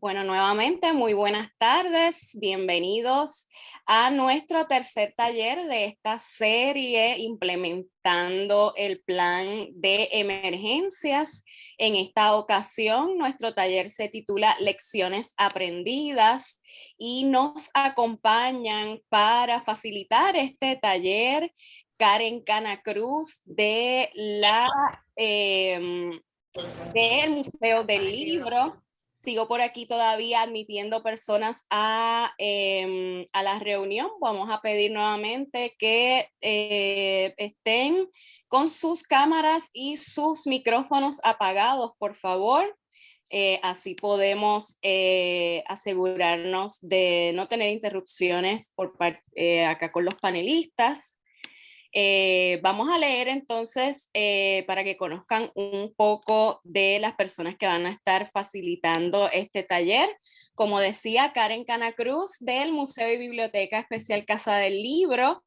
Bueno, nuevamente, muy buenas tardes. Bienvenidos a nuestro tercer taller de esta serie implementando el plan de emergencias. En esta ocasión, nuestro taller se titula Lecciones Aprendidas y nos acompañan para facilitar este taller Karen Canacruz del Museo del Libro. Sigo por aquí todavía admitiendo personas a la reunión. Vamos a pedir nuevamente que estén con sus cámaras y sus micrófonos apagados, por favor. Así podemos asegurarnos de no tener interrupciones acá con los panelistas. Vamos a leer entonces para que conozcan un poco de las personas que van a estar facilitando este taller. Como decía, Karen Canacruz del Museo y Biblioteca Especial Casa del Libro.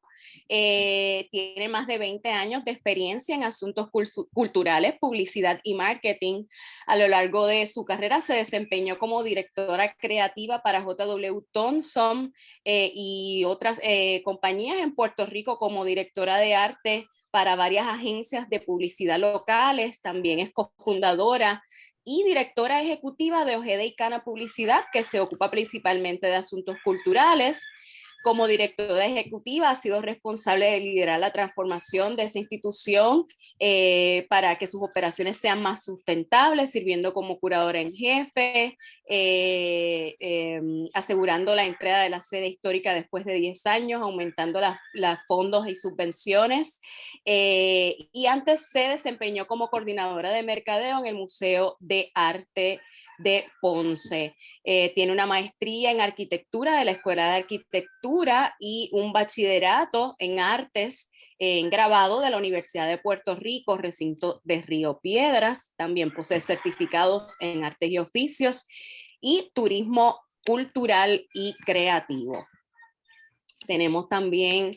Tiene más de 20 años de experiencia en asuntos culturales, publicidad y marketing. A lo largo de su carrera se desempeñó como directora creativa para J.W. Thompson y otras compañías en Puerto Rico, como directora de arte para varias agencias de publicidad locales. También es cofundadora y directora ejecutiva de Ojeda y Cana Publicidad, que se ocupa principalmente de asuntos culturales. Como directora ejecutiva ha sido responsable de liderar la transformación de esa institución para que sus operaciones sean más sustentables, sirviendo como curadora en jefe, asegurando la entrega de la sede histórica después de 10 años, aumentando los fondos y subvenciones. Y antes se desempeñó como coordinadora de mercadeo en el Museo de Arte de Ponce. Tiene una maestría en arquitectura de la Escuela de Arquitectura y un bachillerato en artes en grabado de la Universidad de Puerto Rico, recinto de Río Piedras. También posee certificados en artes y oficios y turismo cultural y creativo. Tenemos también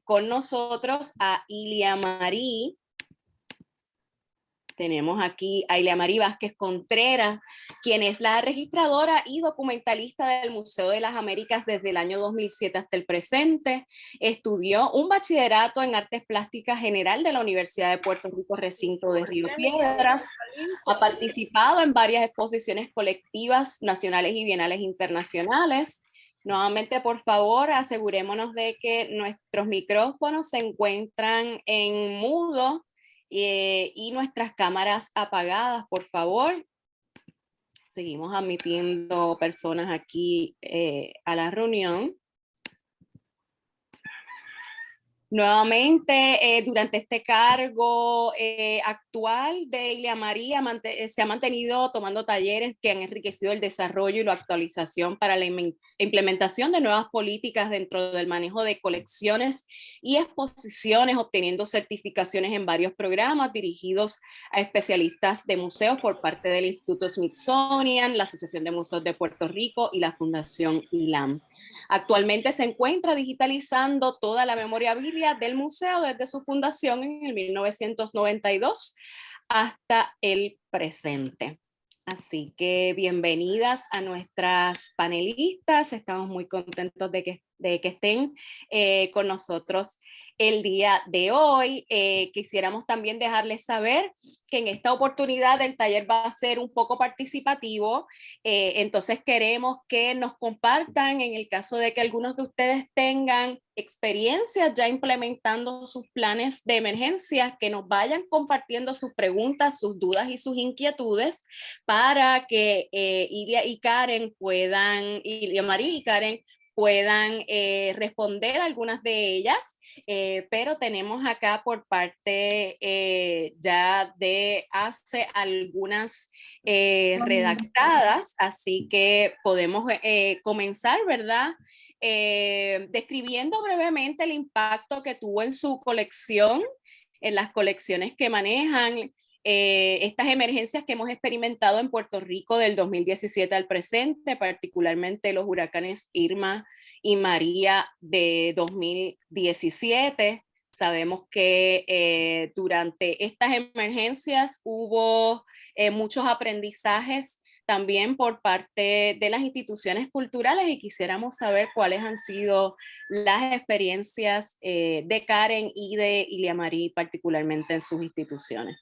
con nosotros a Ilia Marí. Tenemos aquí a Ilia Marí Vázquez Contreras, quien es la registradora y documentalista del Museo de las Américas desde el año 2007 hasta el presente. Estudió un bachillerato en Artes Plásticas General de la Universidad de Puerto Rico, recinto de Río Piedras. Ha participado en varias exposiciones colectivas nacionales y bienales internacionales. Nuevamente, por favor, asegurémonos de que nuestros micrófonos se encuentran en mudo y nuestras cámaras apagadas, por favor. Seguimos admitiendo personas aquí a la reunión. Nuevamente, durante este cargo actual de Ilia María, se ha mantenido tomando talleres que han enriquecido el desarrollo y la actualización para la implementación de nuevas políticas dentro del manejo de colecciones y exposiciones, obteniendo certificaciones en varios programas dirigidos a especialistas de museos por parte del Instituto Smithsonian, la Asociación de Museos de Puerto Rico y la Fundación ILAM. Actualmente se encuentra digitalizando toda la memorabilia del museo desde su fundación en el 1992 hasta el presente. Así que bienvenidas a nuestras panelistas. Estamos muy contentos de que estén con nosotros el día de hoy. Quisiéramos también dejarles saber que en esta oportunidad el taller va a ser un poco participativo. Entonces queremos que nos compartan, en el caso de que algunos de ustedes tengan experiencias ya implementando sus planes de emergencia, que nos vayan compartiendo sus preguntas, sus dudas y sus inquietudes para que Ilia y Karen puedan, Ilia María y Karen puedan responder algunas de ellas, pero tenemos acá por parte ya de hace algunas redactadas, así que podemos comenzar, ¿verdad? Describiendo brevemente el impacto que tuvo en su colección, en las colecciones que manejan, estas emergencias que hemos experimentado en Puerto Rico del 2017 al presente, particularmente los huracanes Irma y María de 2017. Sabemos que durante estas emergencias hubo muchos aprendizajes también por parte de las instituciones culturales, y quisiéramos saber cuáles han sido las experiencias de Karen y de Iliamarí particularmente en sus instituciones.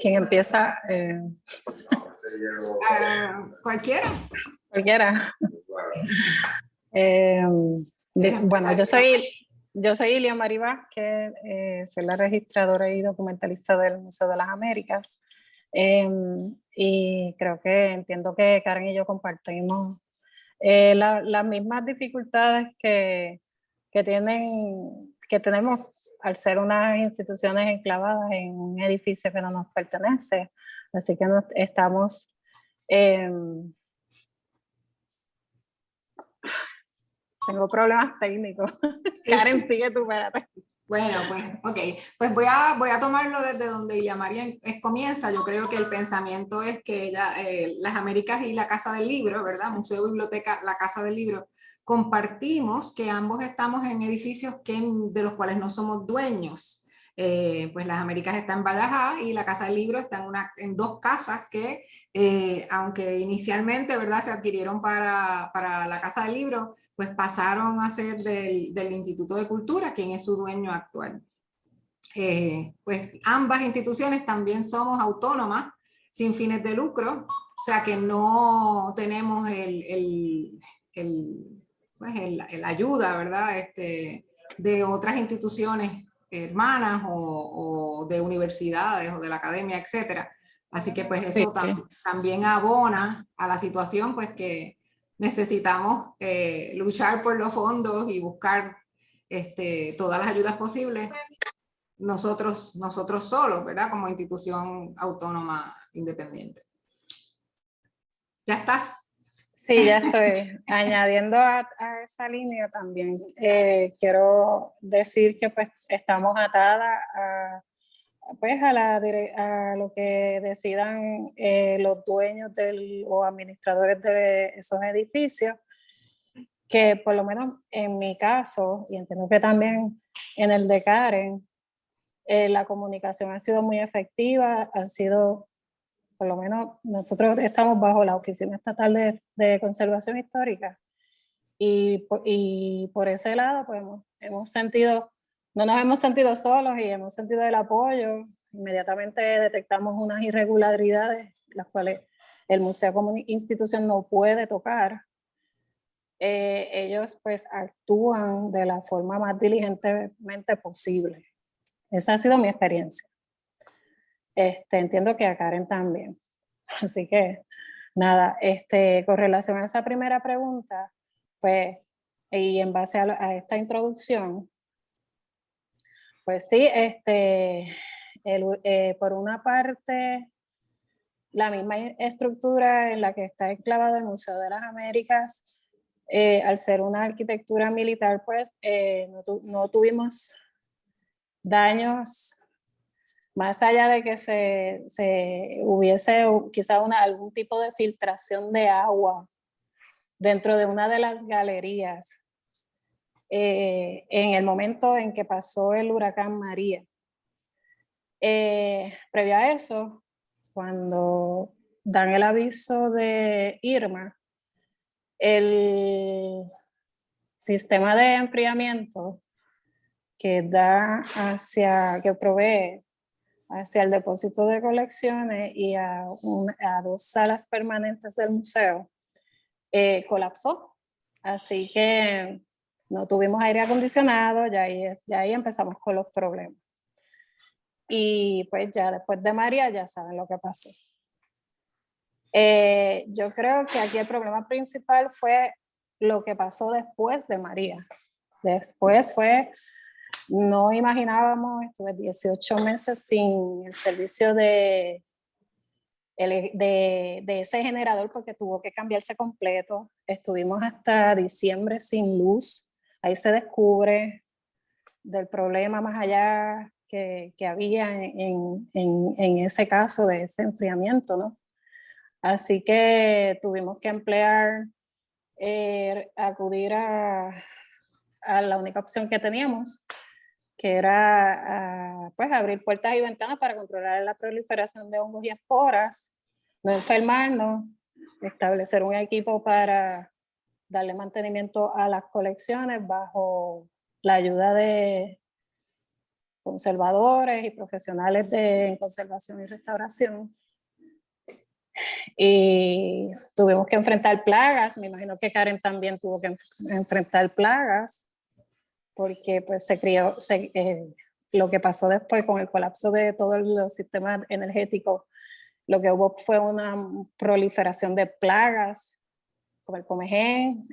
¿Quién empieza? Cualquiera. Cualquiera. Bueno, yo soy Iliamarí Vázquez, soy la registradora y documentalista del Museo de las Américas. Y entiendo que Karen y yo compartimos las mismas dificultades que tenemos al ser unas instituciones enclavadas en un edificio que no nos pertenece. Así que estamos... tengo problemas técnicos. Karen, sigue tú, espérate. Bueno, pues, ok. Pues voy a tomarlo desde donde Iliamarí comienza. Yo creo que el pensamiento es que las Américas y la Casa del Libro, ¿verdad? Museo, Biblioteca, la Casa del Libro, compartimos que ambos estamos en edificios de los cuales no somos dueños. Pues las Américas está en Valleja y la Casa del Libro está en dos casas que, aunque inicialmente, ¿verdad?, se adquirieron para la Casa del Libro, pues pasaron a ser del Instituto de Cultura, quien es su dueño actual. Pues ambas instituciones también somos autónomas, sin fines de lucro, o sea que no tenemos la ayuda, ¿verdad?, de otras instituciones hermanas o de universidades o de la academia, etcétera. Así que pues eso también abona a la situación, pues que necesitamos luchar por los fondos y buscar todas las ayudas posibles nosotros solos, ¿verdad?, como institución autónoma independiente. ¿Ya estás? Sí, ya estoy. Añadiendo a esa línea también, quiero decir que pues estamos atadas a lo que decidan los dueños o administradores de esos edificios, que por lo menos en mi caso, y entiendo que también en el de Karen, la comunicación ha sido muy efectiva, por lo menos nosotros estamos bajo la Oficina Estatal de Conservación Histórica, y por ese lado pues no nos hemos sentido solos y hemos sentido el apoyo. Inmediatamente detectamos unas irregularidades, las cuales el museo como institución no puede tocar. Ellos pues actúan de la forma más diligentemente posible. Esa ha sido mi experiencia. Entiendo que a Karen también. Así que nada, con relación a esa primera pregunta, pues, y en base a esta introducción, pues sí, por una parte, la misma estructura en la que está enclavado el Museo de las Américas, al ser una arquitectura militar, pues no tuvimos daños, más allá de que se hubiese quizá algún tipo de filtración de agua dentro de una de las galerías en el momento en que pasó el huracán María. Previo a eso, cuando dan el aviso de Irma, el sistema de enfriamiento que provee hacia el depósito de colecciones y a dos salas permanentes del museo, colapsó. Así que no tuvimos aire acondicionado, ya ahí empezamos con los problemas. Y pues ya después de María ya saben lo que pasó. Yo creo que aquí el problema principal fue lo que pasó después de María. Después no imaginábamos, estuve 18 meses sin el servicio de ese generador porque tuvo que cambiarse completo. Estuvimos hasta diciembre sin luz. Ahí se descubre del problema más allá que había en ese caso de ese enfriamiento, ¿no? Así que tuvimos que emplear acudir a la única opción que teníamos, que era pues abrir puertas y ventanas para controlar la proliferación de hongos y esporas, no enfermarnos, establecer un equipo para darle mantenimiento a las colecciones bajo la ayuda de conservadores y profesionales de conservación y restauración. Y tuvimos que enfrentar plagas, me imagino que Karen también tuvo que enfrentar plagas, porque pues lo que pasó después con el colapso de todos los sistemas energéticos, lo que hubo fue una proliferación de plagas, como el comején,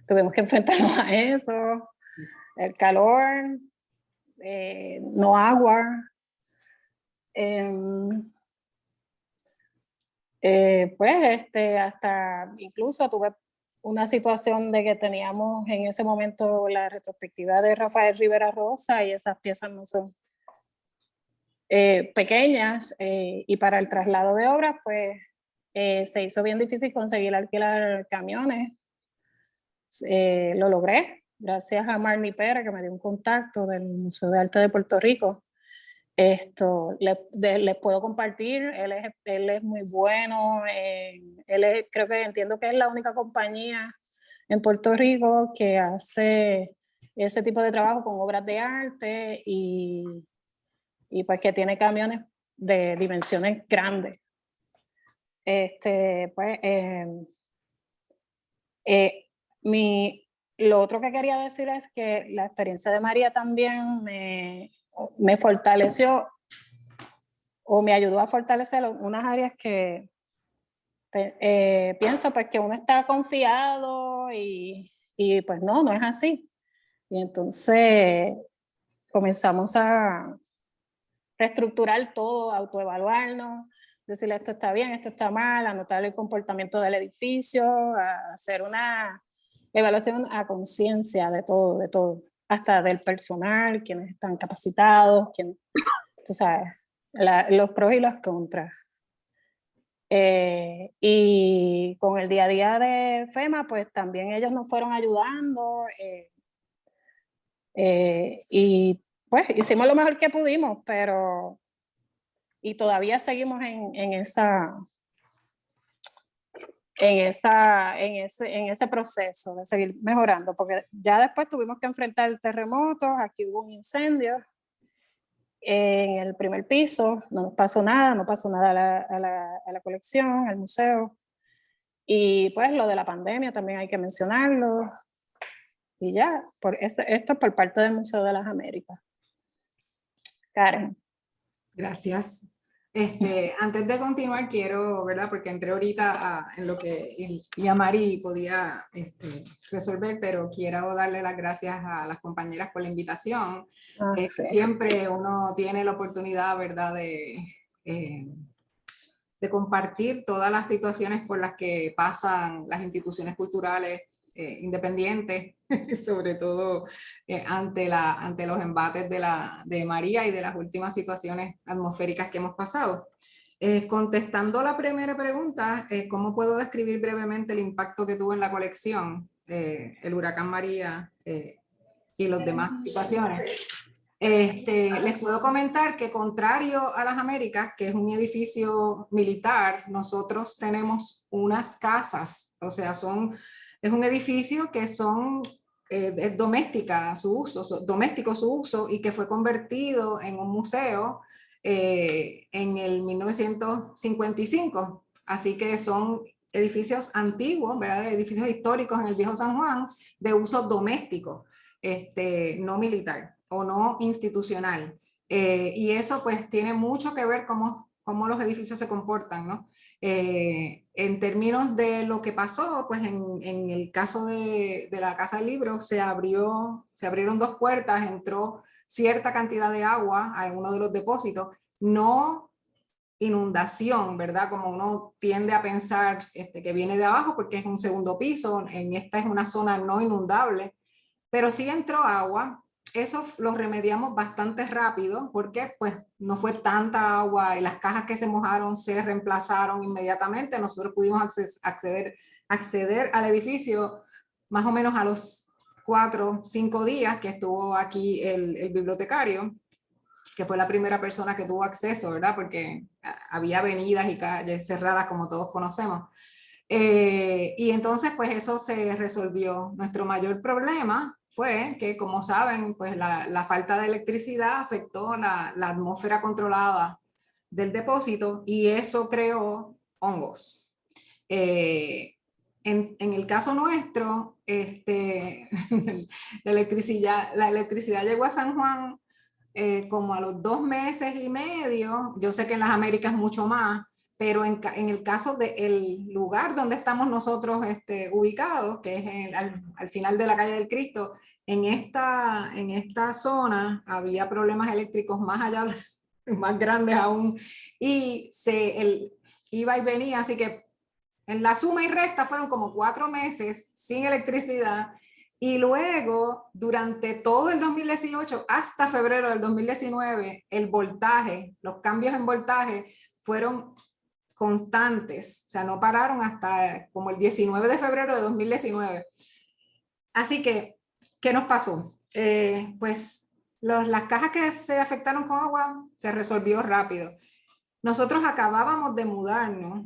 tuvimos que enfrentarnos a eso, el calor, no agua, pues hasta incluso tuve una situación de que teníamos en ese momento la retrospectiva de Rafael Rivera Rosa y esas piezas no son pequeñas, y para el traslado de obras pues se hizo bien difícil conseguir alquilar camiones. Lo logré gracias a Marnie Pérez, que me dio un contacto del Museo de Arte de Puerto Rico. Les puedo compartir, él es muy bueno, creo que entiendo que es la única compañía en Puerto Rico que hace ese tipo de trabajo con obras de arte y pues que tiene camiones de dimensiones grandes. Lo otro que quería decir es que la experiencia de María también me fortaleció o me ayudó a fortalecer unas áreas que pienso pues que uno está confiado y pues no es así. Y entonces comenzamos a reestructurar todo, autoevaluarnos, decirle esto está bien, esto está mal, anotar el comportamiento del edificio, a hacer una evaluación a conciencia de todo, hasta del personal, quienes están capacitados, tú sabes, los pros y los contras. Y con el día a día de FEMA, pues también ellos nos fueron ayudando, y pues hicimos lo mejor que pudimos, pero y todavía seguimos en ese proceso de seguir mejorando, porque ya después tuvimos que enfrentar terremotos, aquí hubo un incendio en el primer piso, no pasó nada a la colección, al museo, y pues lo de la pandemia también hay que mencionarlo, y ya, esto es por parte del Museo de las Américas. Karen. Gracias. Antes de continuar quiero, ¿verdad? Porque entré ahorita en lo que Yamari podía resolver, pero quiero darle las gracias a las compañeras por la invitación. Sí. Siempre uno tiene la oportunidad, ¿verdad? De compartir todas las situaciones por las que pasan las instituciones culturales independientes, sobre todo ante los embates de María y de las últimas situaciones atmosféricas que hemos pasado. Contestando la primera pregunta, ¿cómo puedo describir brevemente el impacto que tuvo en la colección el huracán María y las demás situaciones? Les puedo comentar que contrario a las Américas, que es un edificio militar, nosotros tenemos unas casas, o sea, es un edificio que es doméstica su uso, doméstico su uso, y que fue convertido en un museo en el 1955. Así que son edificios antiguos, ¿verdad? Edificios históricos en el Viejo San Juan de uso doméstico, no militar o no institucional. Y eso pues tiene mucho que ver cómo los edificios se comportan, ¿no? En términos de lo que pasó, pues en el caso de la Casa del Libro se abrieron dos puertas, entró cierta cantidad de agua a uno de los depósitos, no inundación, ¿verdad? Como uno tiende a pensar que viene de abajo porque es un segundo piso, esta es una zona no inundable, pero sí entró agua. Eso lo remediamos bastante rápido porque pues no fue tanta agua y las cajas que se mojaron se reemplazaron inmediatamente. Nosotros pudimos acceder acceder al edificio más o menos a los 4 o 5 días que estuvo aquí el bibliotecario, que fue la primera persona que tuvo acceso, ¿verdad? Porque había avenidas y calles cerradas, como todos conocemos. Y entonces, pues eso se resolvió. Nuestro mayor problema fue que, como saben, pues la falta de electricidad afectó la atmósfera controlada del depósito y eso creó hongos. En el caso nuestro, la electricidad llegó a San Juan como a los 2 meses y medio. Yo sé que en las Américas mucho más, pero en el caso del lugar donde estamos nosotros ubicados, que es al final de la calle del Cristo, en esta zona había problemas eléctricos más allá, más grandes aún, y iba y venía, así que en la suma y resta fueron como 4 meses sin electricidad. Y luego, durante todo el 2018 hasta febrero del 2019, el voltaje, los cambios en voltaje fueron constantes, o sea, no pararon hasta como el 19 de febrero de 2019. Así que, ¿qué nos pasó? Pues las cajas que se afectaron con agua se resolvió rápido. Nosotros acabábamos de mudarnos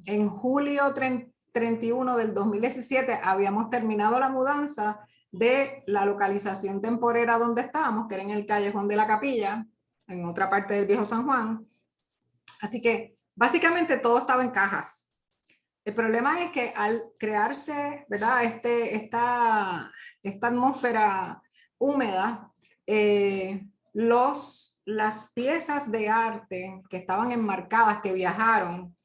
en julio 31 del 2017, habíamos terminado la mudanza de la localización temporera donde estábamos, que era en el Callejón de la Capilla, en otra parte del Viejo San Juan. Así que básicamente todo estaba en cajas. El problema es que al crearse, ¿verdad? Esta atmósfera húmeda, las piezas de arte que estaban enmarcadas, que viajaron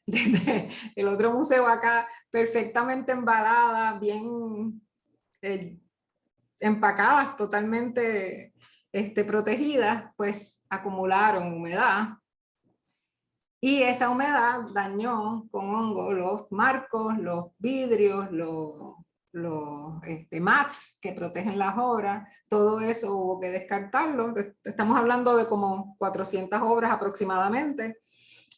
desde el otro museo acá, perfectamente embaladas, bien empacadas, totalmente protegidas, pues acumularon humedad. Y esa humedad dañó con hongo los marcos, los vidrios, los mats que protegen las obras. Todo eso hubo que descartarlo. Estamos hablando de como 400 obras aproximadamente.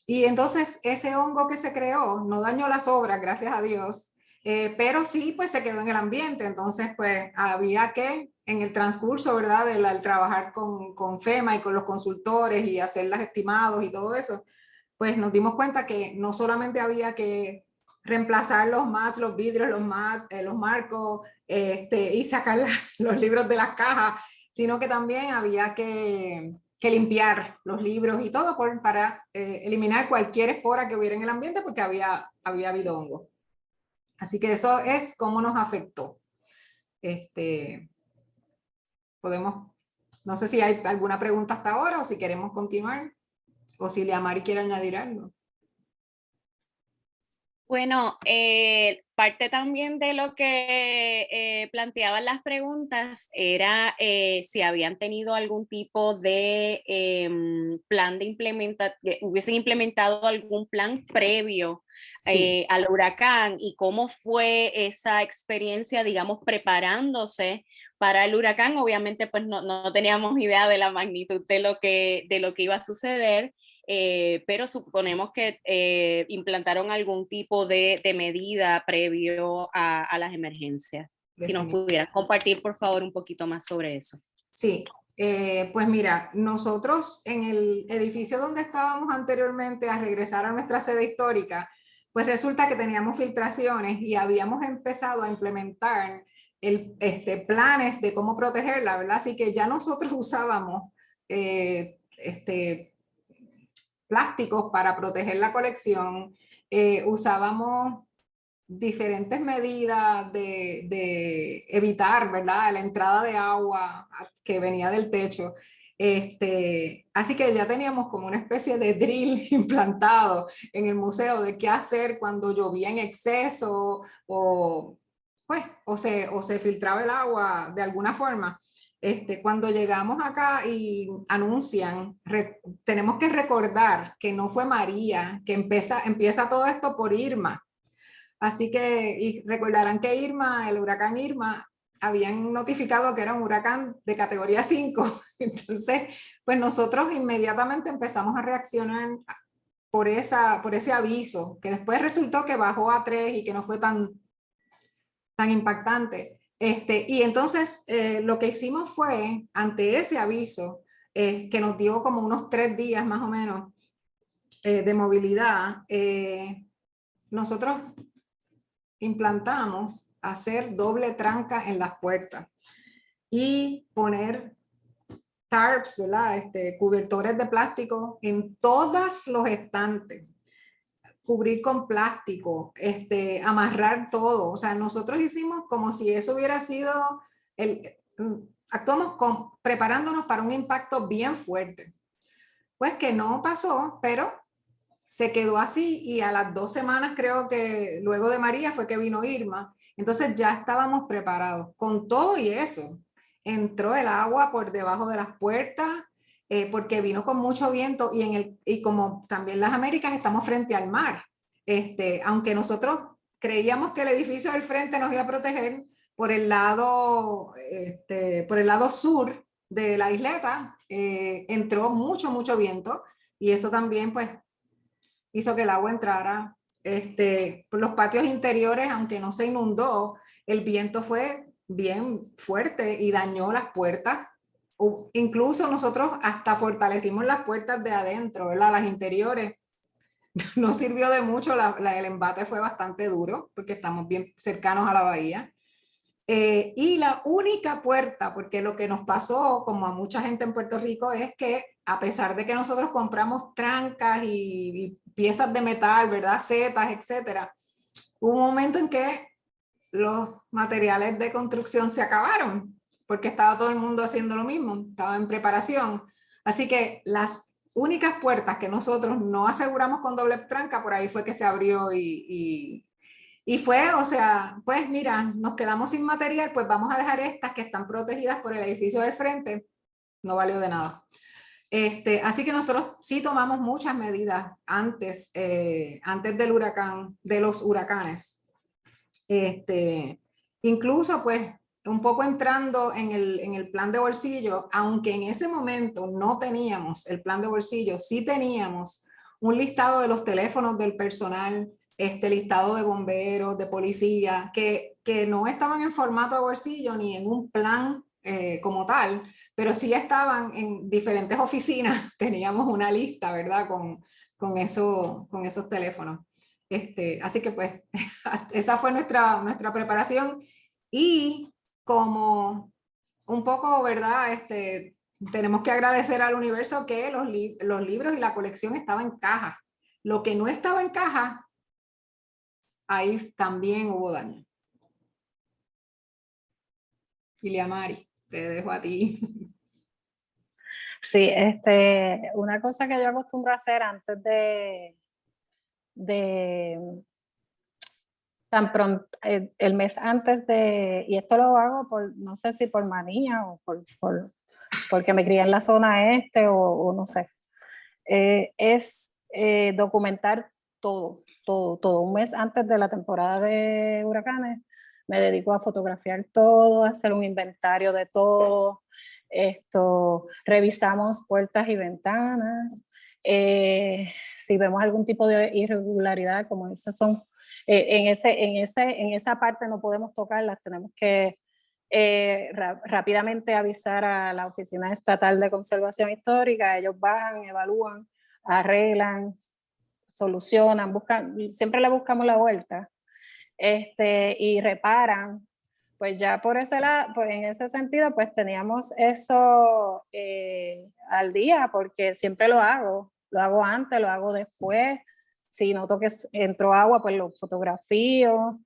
Y entonces ese hongo que se creó no dañó las obras, gracias a Dios, pero sí pues se quedó en el ambiente. Entonces pues había que, en el transcurso, ¿verdad? Del trabajar con FEMA y con los consultores y hacer los estimados y todo eso, pues nos dimos cuenta que no solamente había que reemplazar los mats, los vidrios, los marcos, y sacar los libros de las cajas, sino que también había que limpiar los libros y todo para eliminar cualquier espora que hubiera en el ambiente, porque había habido hongo. Así que eso es cómo nos afectó. No sé si hay alguna pregunta hasta ahora o si queremos continuar. O si Liamari quiere añadir algo. Bueno, parte también de lo que planteaban las preguntas era si habían tenido algún tipo de plan de hubiesen implementado algún plan previo Sí. al huracán y cómo fue esa experiencia, digamos, preparándose para el huracán. Obviamente, pues no teníamos idea de la magnitud de lo que iba a suceder. Pero suponemos que implantaron algún tipo de medida previo a las emergencias. Si nos pudieras compartir, por favor, un poquito más sobre eso. Sí, pues mira, nosotros en el edificio donde estábamos anteriormente a regresar a nuestra sede histórica, pues resulta que teníamos filtraciones y habíamos empezado a implementar planes de cómo protegerla, ¿verdad? Así que ya nosotros usábamos plásticos para proteger la colección, usábamos diferentes medidas de evitar, ¿verdad?, la entrada de agua que venía del techo. Así que ya teníamos como una especie de drill implantado en el museo de qué hacer cuando llovía en exceso o se filtraba el agua de alguna forma. Cuando llegamos acá y anuncian, tenemos que recordar que no fue María, que empieza todo esto por Irma. Así que, y recordarán que Irma, el huracán Irma, habían notificado que era un huracán de categoría 5. Entonces, pues nosotros inmediatamente empezamos a reaccionar por ese aviso, que después resultó que bajó a 3 y que no fue tan impactante. Y entonces lo que hicimos fue, ante ese aviso, que nos dio como unos 3 días más o menos de movilidad, nosotros implantamos hacer doble tranca en las puertas y poner tarps, ¿verdad? Cobertores de plástico en todos los estantes, cubrir con plástico, amarrar todo. O sea, nosotros hicimos como si eso hubiera sido, actuamos preparándonos para un impacto bien fuerte. Pues que no pasó, pero se quedó así y a las 2 semanas creo que luego de María fue que vino Irma. Entonces ya estábamos preparados. Con todo y eso, entró el agua por debajo de las puertas, porque vino con mucho viento y como también las Américas estamos frente al mar. Aunque nosotros creíamos que el edificio del frente nos iba a proteger por el lado sur de la isleta, entró mucho viento y eso también pues hizo que el agua entrara. Por los patios interiores, aunque no se inundó, el viento fue bien fuerte y dañó las puertas. Incluso nosotros hasta fortalecimos las puertas de adentro, ¿verdad? Las interiores. No sirvió de mucho, el embate fue bastante duro porque estamos bien cercanos a la bahía. Y la única puerta, porque lo que nos pasó, como a mucha gente en Puerto Rico, es que a pesar de que nosotros compramos trancas y piezas de metal, ¿verdad? Setas, etcétera, hubo un momento en que los materiales de construcción se acabaron, porque estaba todo el mundo haciendo lo mismo, estaba en preparación. Así que las únicas puertas que nosotros no aseguramos con doble tranca, por ahí fue que se abrió y fue, o sea, pues mira, nos quedamos sin material, pues vamos a dejar estas que están protegidas por el edificio del frente, no valió de nada. Así que nosotros sí tomamos muchas medidas antes del huracán, de los huracanes. Incluso pues un poco entrando en el plan de bolsillo, aunque en ese momento no teníamos el plan de bolsillo, sí teníamos un listado de los teléfonos del personal, listado de bomberos, de policía, que no estaban en formato de bolsillo ni en un plan como tal, pero sí estaban en diferentes oficinas, teníamos una lista, ¿verdad? Con esos teléfonos. Así que pues esa fue nuestra preparación y como un poco, ¿verdad? Tenemos que agradecer al universo que los libros y la colección estaban en caja. Lo que no estaba en caja, ahí también hubo daño. Iliamari, te dejo a ti. Sí, una cosa que yo acostumbro a hacer antes de tan pronto, el mes antes y esto lo hago no sé si por manía o porque me crié en la zona o no sé, es documentar todo. Un mes antes de la temporada de huracanes me dedico a fotografiar todo, a hacer un inventario de todo. Revisamos puertas y ventanas. Si vemos algún tipo de irregularidad, como esas son, en esa parte no podemos tocarlas, tenemos que rápidamente avisar a la Oficina Estatal de Conservación Histórica. Ellos bajan, evalúan, arreglan, solucionan, siempre le buscamos la vuelta, y reparan. Pues ya por ese lado, pues en ese sentido, pues teníamos eso al día, porque siempre lo hago antes, lo hago después. Si noto que entró agua, pues lo fotografío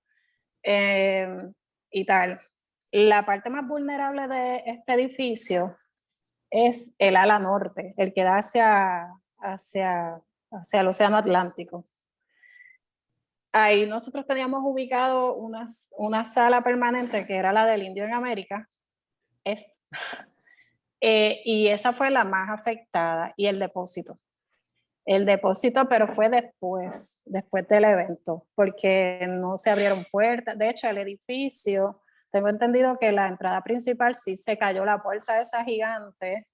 y tal. La parte más vulnerable de este edificio es el ala norte, el que da hacia el Océano Atlántico. Ahí nosotros teníamos ubicado una sala permanente que era la del Indio en América, y esa fue la más afectada, y el depósito. Pero fue después del evento, porque no se abrieron puertas. De hecho, el edificio, tengo entendido que la entrada principal sí se cayó la puerta esa gigante.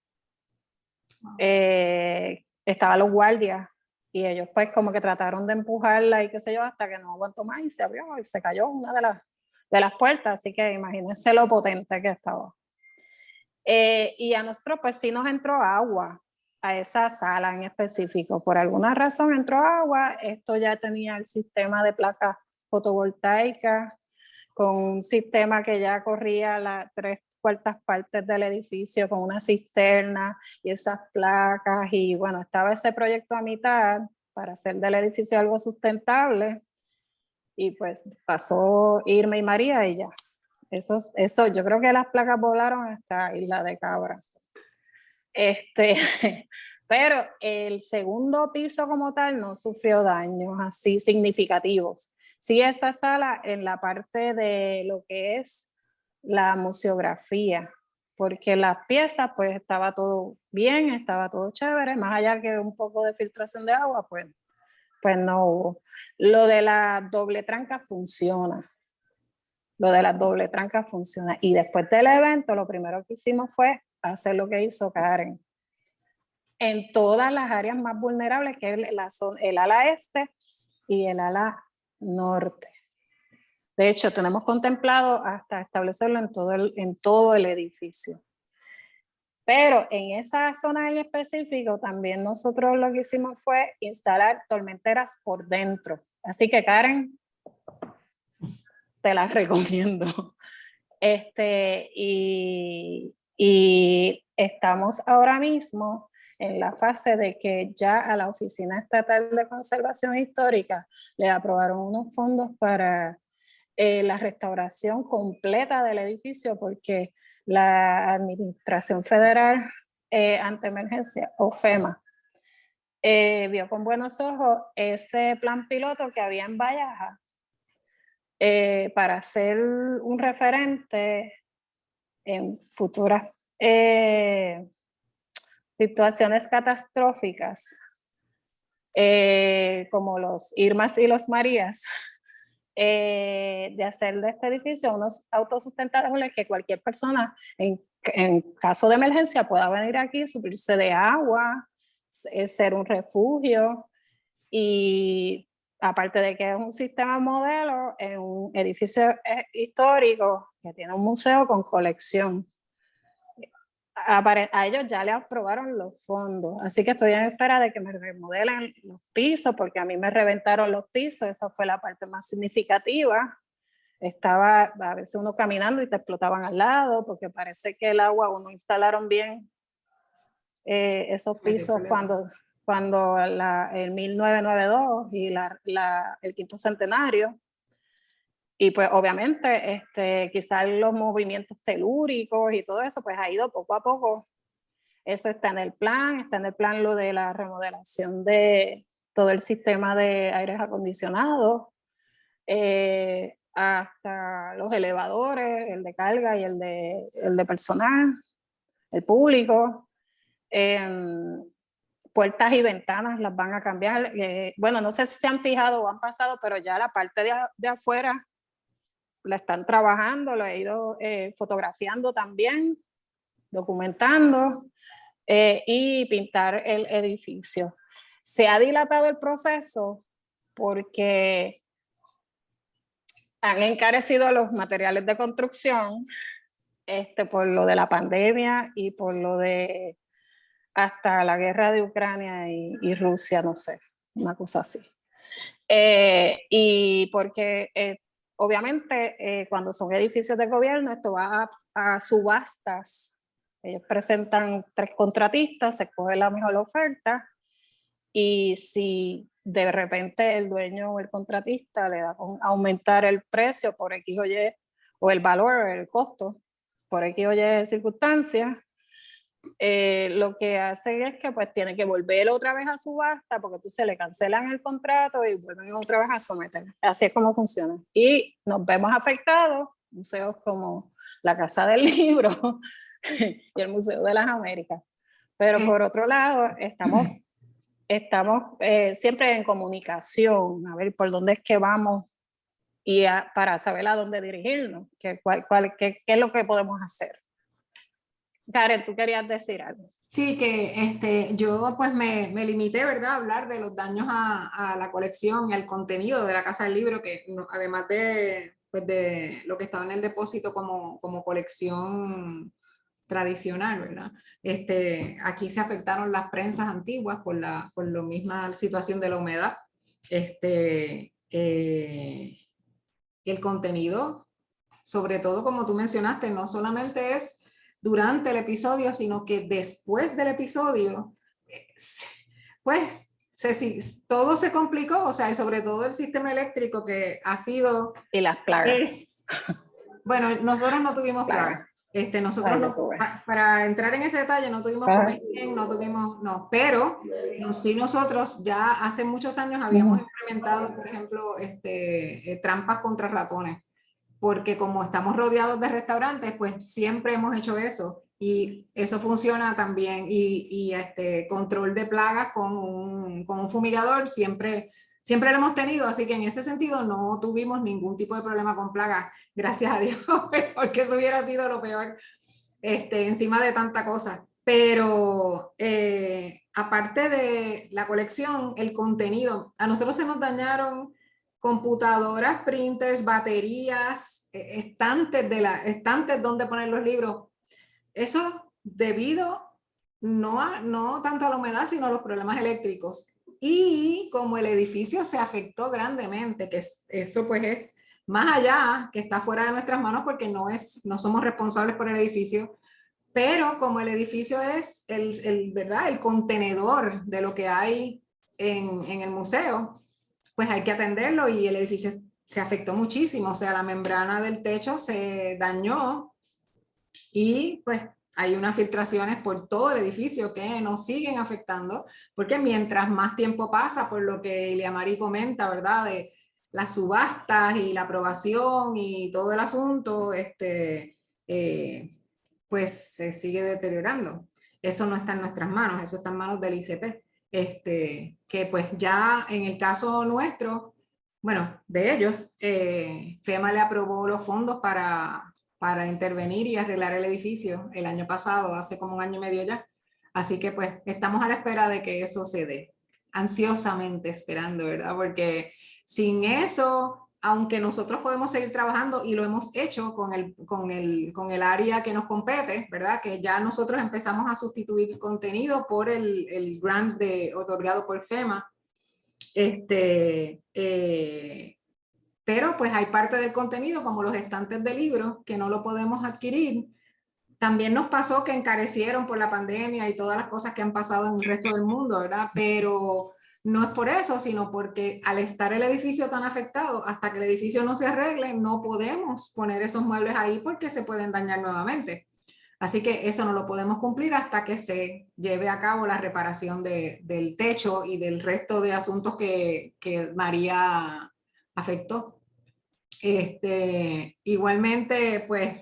Estaban los guardias y ellos pues como que trataron de empujarla y qué sé yo, hasta que no aguantó más y se abrió y se cayó una de las puertas, así que imagínense lo potente que estaba. Y a nosotros pues sí nos entró agua a esa sala en específico, por alguna razón entró agua, esto ya tenía el sistema de placas fotovoltaicas con un sistema que ya corría las 3/4 partes del edificio con una cisterna y esas placas, y bueno, estaba ese proyecto a mitad para hacer del edificio algo sustentable, y pues pasó Irma y María y ya. Eso, yo creo que las placas volaron hasta Isla de Cabra. Pero el segundo piso como tal no sufrió daños así significativos. Sí, esa sala en la parte de lo que es la museografía, porque las piezas pues estaba todo bien, estaba todo chévere, más allá que un poco de filtración de agua, pues no hubo. Lo de la doble tranca funciona. Lo de las doble trancas funciona. Y después del evento, lo primero que hicimos fue hacer lo que hizo Karen. En todas las áreas más vulnerables, que es el ala este y el ala norte. De hecho, tenemos contemplado hasta establecerlo en todo el edificio. Pero en esa zona en específico, también nosotros lo que hicimos fue instalar tormenteras por dentro. Así que, Karen, te las recomiendo. Y estamos ahora mismo en la fase de que ya a la Oficina Estatal de Conservación Histórica le aprobaron unos fondos para la restauración completa del edificio, porque la Administración Federal ante Emergencia, o FEMA, vio con buenos ojos ese plan piloto que había en Bayaja para ser un referente en futuras situaciones catastróficas, como los Irmas y los Marías, de hacer de este edificio unos autosustentables que cualquier persona en caso de emergencia pueda venir aquí, suplirse de agua, ser un refugio, y aparte de que es un sistema modelo, es un edificio histórico que tiene un museo con colección. A ellos ya le aprobaron los fondos, así que estoy en espera de que me remodelen los pisos, porque a mí me reventaron los pisos, esa fue la parte más significativa. Estaba a veces uno caminando y te explotaban al lado, porque parece que el agua, uno instalaron bien esos pisos cuando el 1992 y el quinto centenario. Y pues obviamente quizás los movimientos telúricos y todo eso pues ha ido poco a poco. Eso está en el plan lo de la remodelación de todo el sistema de aires acondicionados, hasta los elevadores, el de carga y el de personal, el público. Puertas y ventanas las van a cambiar. Bueno, no sé si se han fijado o han pasado, pero ya la parte de afuera la están trabajando, lo he ido fotografiando también, documentando, y pintar el edificio. Se ha dilatado el proceso porque han encarecido los materiales de construcción por lo de la pandemia y por lo de hasta la guerra de Ucrania y Rusia, no sé, una cosa así. Y porque obviamente cuando son edificios de gobierno esto va a subastas, ellos presentan 3 contratistas, se escoge la mejor oferta, y si de repente el dueño o el contratista le da con aumentar el precio por X o Y, o el valor, el costo, por X o Y circunstancias, lo que hace es que pues tiene que volver otra vez a subasta, porque entonces le cancelan el contrato y vuelven otra vez a someter. Así es como funciona. Y nos vemos afectados, museos como la Casa del Libro y el Museo de las Américas. Pero por otro lado, estamos siempre en comunicación, a ver por dónde es que vamos y para saber a dónde dirigirnos, qué es lo que podemos hacer. Karen, tú querías decir algo. Sí, que yo pues me limité, ¿verdad?, a hablar de los daños a la colección y al contenido de la Casa del Libro, que además de, pues, de lo que estaba en el depósito como colección tradicional, ¿verdad? Aquí se afectaron las prensas antiguas por la misma situación de la humedad. Y el contenido, sobre todo como tú mencionaste, no solamente es durante el episodio, sino que después del episodio, pues todo se complicó, o sea, y sobre todo el sistema eléctrico que ha sido... Y las plagas. Bueno, nosotros no tuvimos plagas. Nosotros Ay, no, para entrar en ese detalle no tuvimos convención, no tuvimos, no, pero sí nosotros ya hace muchos años habíamos implementado, por ejemplo, trampas contra ratones, porque como estamos rodeados de restaurantes, pues siempre hemos hecho eso y eso funciona también, y control de plagas con un fumigador siempre lo hemos tenido, así que en ese sentido no tuvimos ningún tipo de problema con plagas, gracias a Dios, porque eso hubiera sido lo peor, encima de tanta cosa. Pero aparte de la colección, el contenido, a nosotros se nos dañaron computadoras, printers, baterías, estantes donde poner los libros. Eso debido no tanto a la humedad, sino a los problemas eléctricos. Y como el edificio se afectó grandemente, que eso pues es más allá, que está fuera de nuestras manos porque no somos responsables por el edificio, pero como el edificio es ¿verdad?, el contenedor de lo que hay en el museo, pues hay que atenderlo, y el edificio se afectó muchísimo, o sea, la membrana del techo se dañó y pues hay unas filtraciones por todo el edificio que nos siguen afectando, porque mientras más tiempo pasa, por lo que Iliamari comenta, ¿verdad?, de las subastas y la aprobación y todo el asunto, pues se sigue deteriorando. Eso no está en nuestras manos, eso está en manos del ICP. Que pues ya en el caso nuestro, bueno, de ellos, FEMA le aprobó los fondos para intervenir y arreglar el edificio el año pasado, hace como un año y medio ya. Así que pues estamos a la espera de que eso se dé, ansiosamente esperando, ¿verdad? Porque sin eso, aunque nosotros podemos seguir trabajando y lo hemos hecho con el área que nos compete, ¿verdad? Que ya nosotros empezamos a sustituir contenido por el grant otorgado por FEMA. Pero pues hay parte del contenido, como los estantes de libros, que no lo podemos adquirir. También nos pasó que encarecieron por la pandemia y todas las cosas que han pasado en el resto del mundo, ¿verdad? Pero no es por eso, sino porque al estar el edificio tan afectado, hasta que el edificio no se arregle, no podemos poner esos muebles ahí porque se pueden dañar nuevamente. Así que eso no lo podemos cumplir hasta que se lleve a cabo la reparación del techo y del resto de asuntos que María afectó. Igualmente, pues,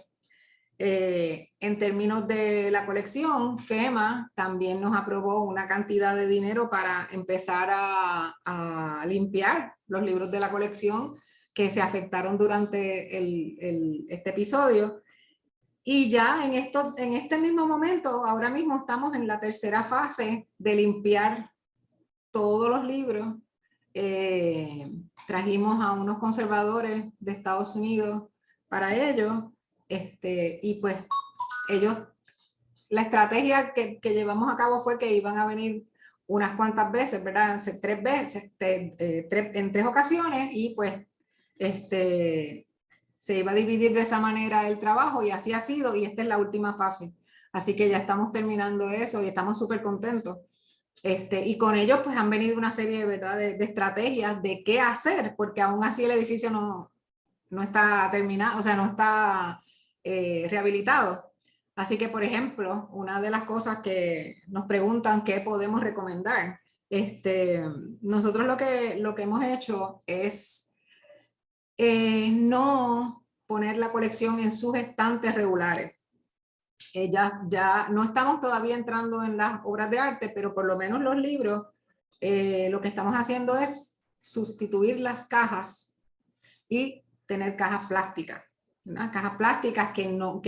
en términos de la colección, FEMA también nos aprobó una cantidad de dinero para empezar a limpiar los libros de la colección que se afectaron durante este episodio. Y ya en este mismo momento, ahora mismo estamos en la tercera fase de limpiar todos los libros. Trajimos a unos conservadores de Estados Unidos para ello, y pues ellos, la estrategia que llevamos a cabo fue que iban a venir unas cuantas veces, ¿verdad? 3 veces, en 3 ocasiones, y pues se iba a dividir de esa manera el trabajo, y así ha sido, y esta es la última fase. Así que ya estamos terminando eso y estamos súper contentos. Y con ellos pues han venido una serie, ¿verdad?, de estrategias de qué hacer, porque aún así el edificio no está terminado, o sea, no está rehabilitado. Así que, por ejemplo, una de las cosas que nos preguntan qué podemos recomendar, nosotros lo que hemos hecho es no poner la colección en sus estantes regulares. Ya no estamos todavía entrando en las obras de arte, pero por lo menos los libros, lo que estamos haciendo es sustituir las cajas y tener cajas plásticas, unas cajas plásticas que no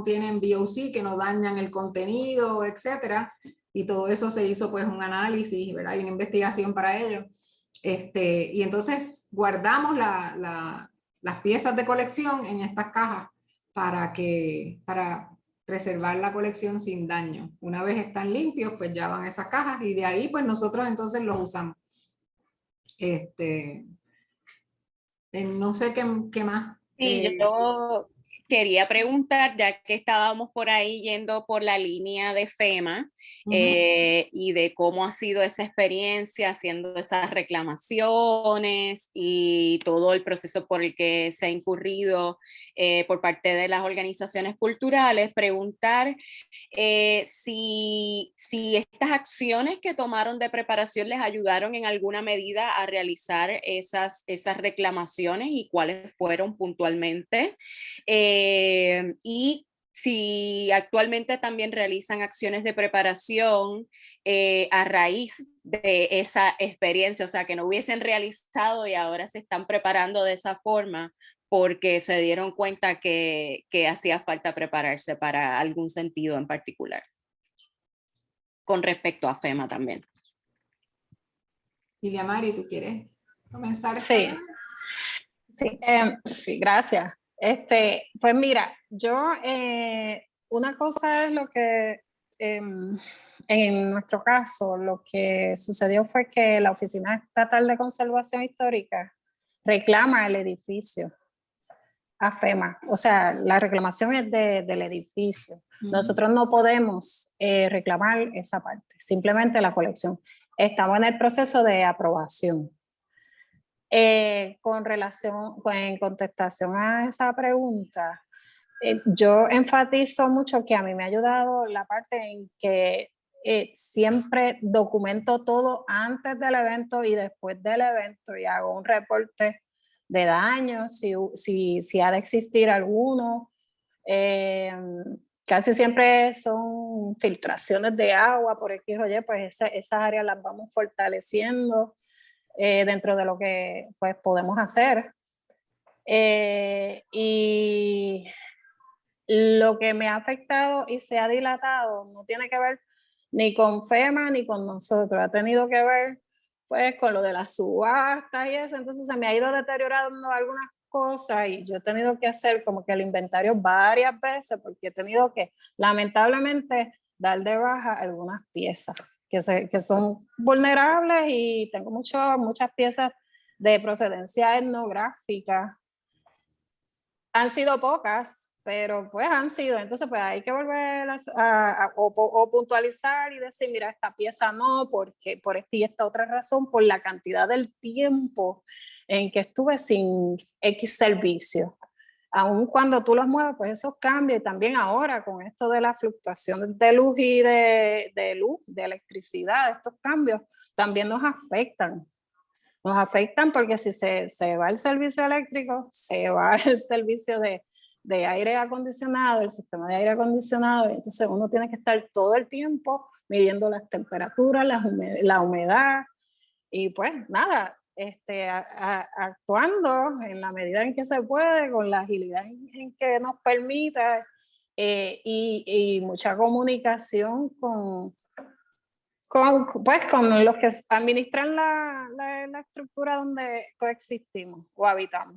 tienen VOC, que no dañan el contenido, etcétera. Y todo eso se hizo pues un análisis, ¿verdad? Y una investigación para ello. Y entonces guardamos las piezas de colección en estas cajas para preservar la colección sin daño. Una vez están limpios, pues ya van esas cajas y de ahí pues nosotros entonces los usamos. No sé qué más. Sí, yo quería preguntar, ya que estábamos por ahí yendo por la línea de FEMA y de cómo ha sido esa experiencia haciendo esas reclamaciones y todo el proceso por el que se ha incurrido por parte de las organizaciones culturales, preguntar si estas acciones que tomaron de preparación les ayudaron en alguna medida a realizar esas reclamaciones y cuáles fueron puntualmente. Y si actualmente también realizan acciones de preparación a raíz de esa experiencia, o sea, que no hubiesen realizado y ahora se están preparando de esa forma porque se dieron cuenta que hacía falta prepararse para algún sentido en particular. Con respecto a FEMA también. Lilia Mari, ¿tú quieres comenzar? Sí, sí, gracias. Pues mira, yo, una cosa es lo que, en nuestro caso, lo que sucedió fue que la Oficina Estatal de Conservación Histórica reclama el edificio a FEMA. O sea, la reclamación es del edificio. Nosotros no podemos reclamar esa parte, simplemente la colección. Estamos en el proceso de aprobación. En contestación a esa pregunta, yo enfatizo mucho que a mí me ha ayudado la parte en que siempre documento todo antes del evento y después del evento y hago un reporte de daños, si ha de existir alguno. Casi siempre son filtraciones de agua por X o Y, pues esas áreas las vamos fortaleciendo dentro de lo que pues podemos hacer. Y lo que me ha afectado y se ha dilatado no tiene que ver ni con FEMA ni con nosotros, ha tenido que ver pues con lo de las subastas y eso, entonces se me ha ido deteriorando algunas cosas y yo he tenido que hacer como que el inventario varias veces porque he tenido que lamentablemente dar de baja algunas piezas que son vulnerables y tengo muchas piezas de procedencia etnográfica. Han sido pocas, pero pues han sido, entonces pues hay que volver o puntualizar y decir, mira, esta pieza no, porque por esta y esta otra razón, por la cantidad del tiempo en que estuve sin X servicio. Aun cuando tú los mueves, pues eso cambia, y también ahora con esto de la fluctuación de luz y de electricidad, estos cambios también nos afectan. Nos afectan porque si se va el servicio eléctrico, se va el servicio de aire acondicionado, el sistema de aire acondicionado, y entonces uno tiene que estar todo el tiempo midiendo las temperaturas, la humedad, y pues nada, actuando en la medida en que se puede, con la agilidad en que nos permita, y mucha comunicación con los que administran la estructura donde coexistimos o habitamos.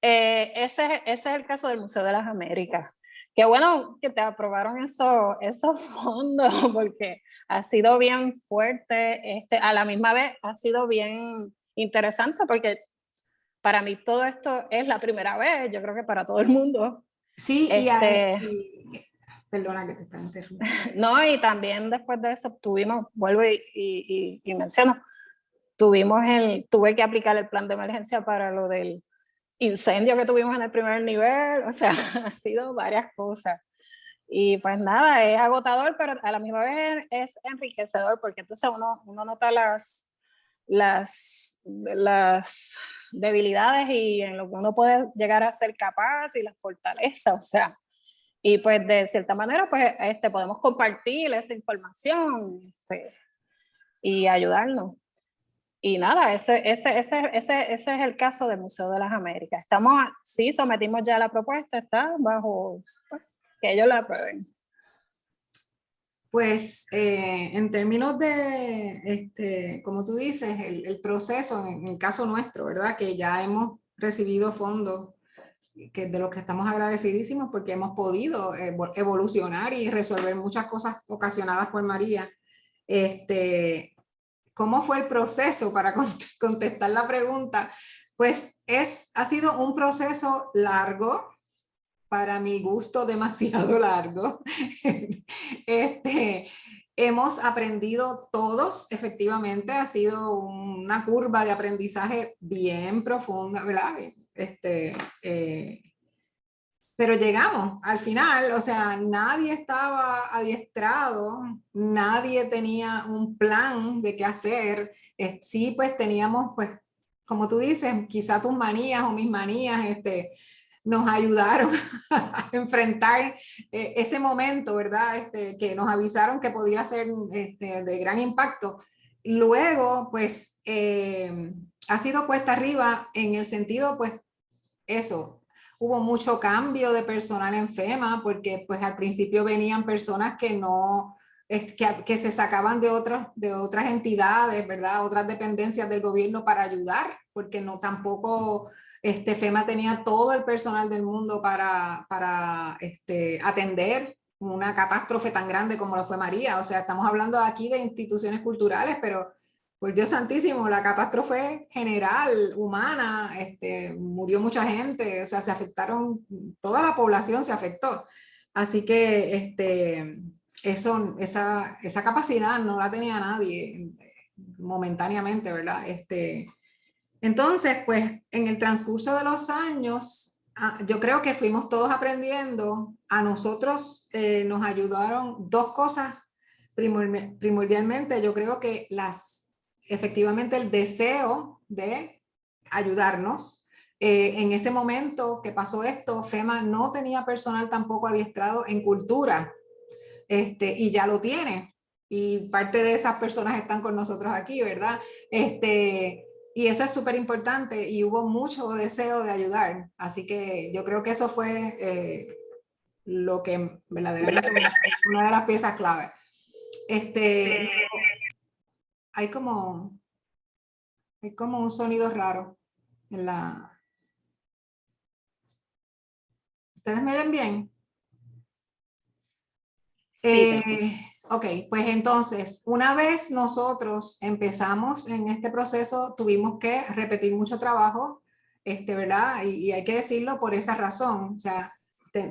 Ese es el caso del Museo de las Américas. Qué bueno que te aprobaron esos fondos, porque ha sido bien fuerte, a la misma vez ha sido bien interesante, porque para mí todo esto es la primera vez, yo creo que para todo el mundo. Sí, perdona que te está interrumpiendo. No, y también después de eso vuelvo y menciono, tuve que aplicar el plan de emergencia para lo del incendio que tuvimos en el primer nivel, o sea, ha sido varias cosas. Y pues nada, es agotador, pero a la misma vez es enriquecedor, porque entonces uno nota las debilidades y en lo que uno puede llegar a ser capaz y las fortalezas, o sea. Y pues de cierta manera, pues podemos compartir esa información y ayudarnos. y nada, ese es el caso del Museo de las Américas. Sí, sometimos ya la propuesta, está bajo, pues, que ellos la aprueben. Pues en términos de, como tú dices, el proceso, en el caso nuestro, ¿verdad? Que ya hemos recibido fondos, que de los que estamos agradecidísimos porque hemos podido evolucionar y resolver muchas cosas ocasionadas por María. ¿Cómo fue el proceso para contestar la pregunta? Pues ha sido un proceso largo, para mi gusto demasiado largo. Hemos aprendido todos, efectivamente, ha sido una curva de aprendizaje bien profunda, ¿verdad? Pero llegamos al final, o sea, nadie estaba adiestrado, nadie tenía un plan de qué hacer. Sí, pues teníamos, pues, como tú dices, quizá tus manías o mis manías, nos ayudaron a enfrentar ese momento, ¿verdad? Que nos avisaron que podía ser de gran impacto. Luego, pues, ha sido cuesta arriba en el sentido, pues, eso, hubo mucho cambio de personal en FEMA, porque pues al principio venían personas que no, que se sacaban de otras entidades, ¿verdad? Otras dependencias del gobierno para ayudar, porque no tampoco FEMA tenía todo el personal del mundo para atender una catástrofe tan grande como lo fue María. O sea, estamos hablando aquí de instituciones culturales, pero por Dios santísimo, la catástrofe general, humana, murió mucha gente, o sea, se afectaron, toda la población se afectó. Así que esa capacidad no la tenía nadie momentáneamente, ¿verdad? Entonces, pues, en el transcurso de los años, yo creo que fuimos todos aprendiendo. A nosotros nos ayudaron dos cosas primordialmente. Yo creo que efectivamente el deseo de ayudarnos. En ese momento que pasó esto, FEMA no tenía personal tampoco adiestrado en cultura, y ya lo tiene. Y parte de esas personas están con nosotros aquí, ¿verdad? Y eso es súper importante y hubo mucho deseo de ayudar. Así que yo creo que eso fue lo que verdaderamente una de las piezas clave. Hay como un sonido raro en la... ¿Ustedes me ven bien? Ok, pues entonces, una vez nosotros empezamos en este proceso, tuvimos que repetir mucho trabajo, ¿verdad? Y hay que decirlo por esa razón. O sea,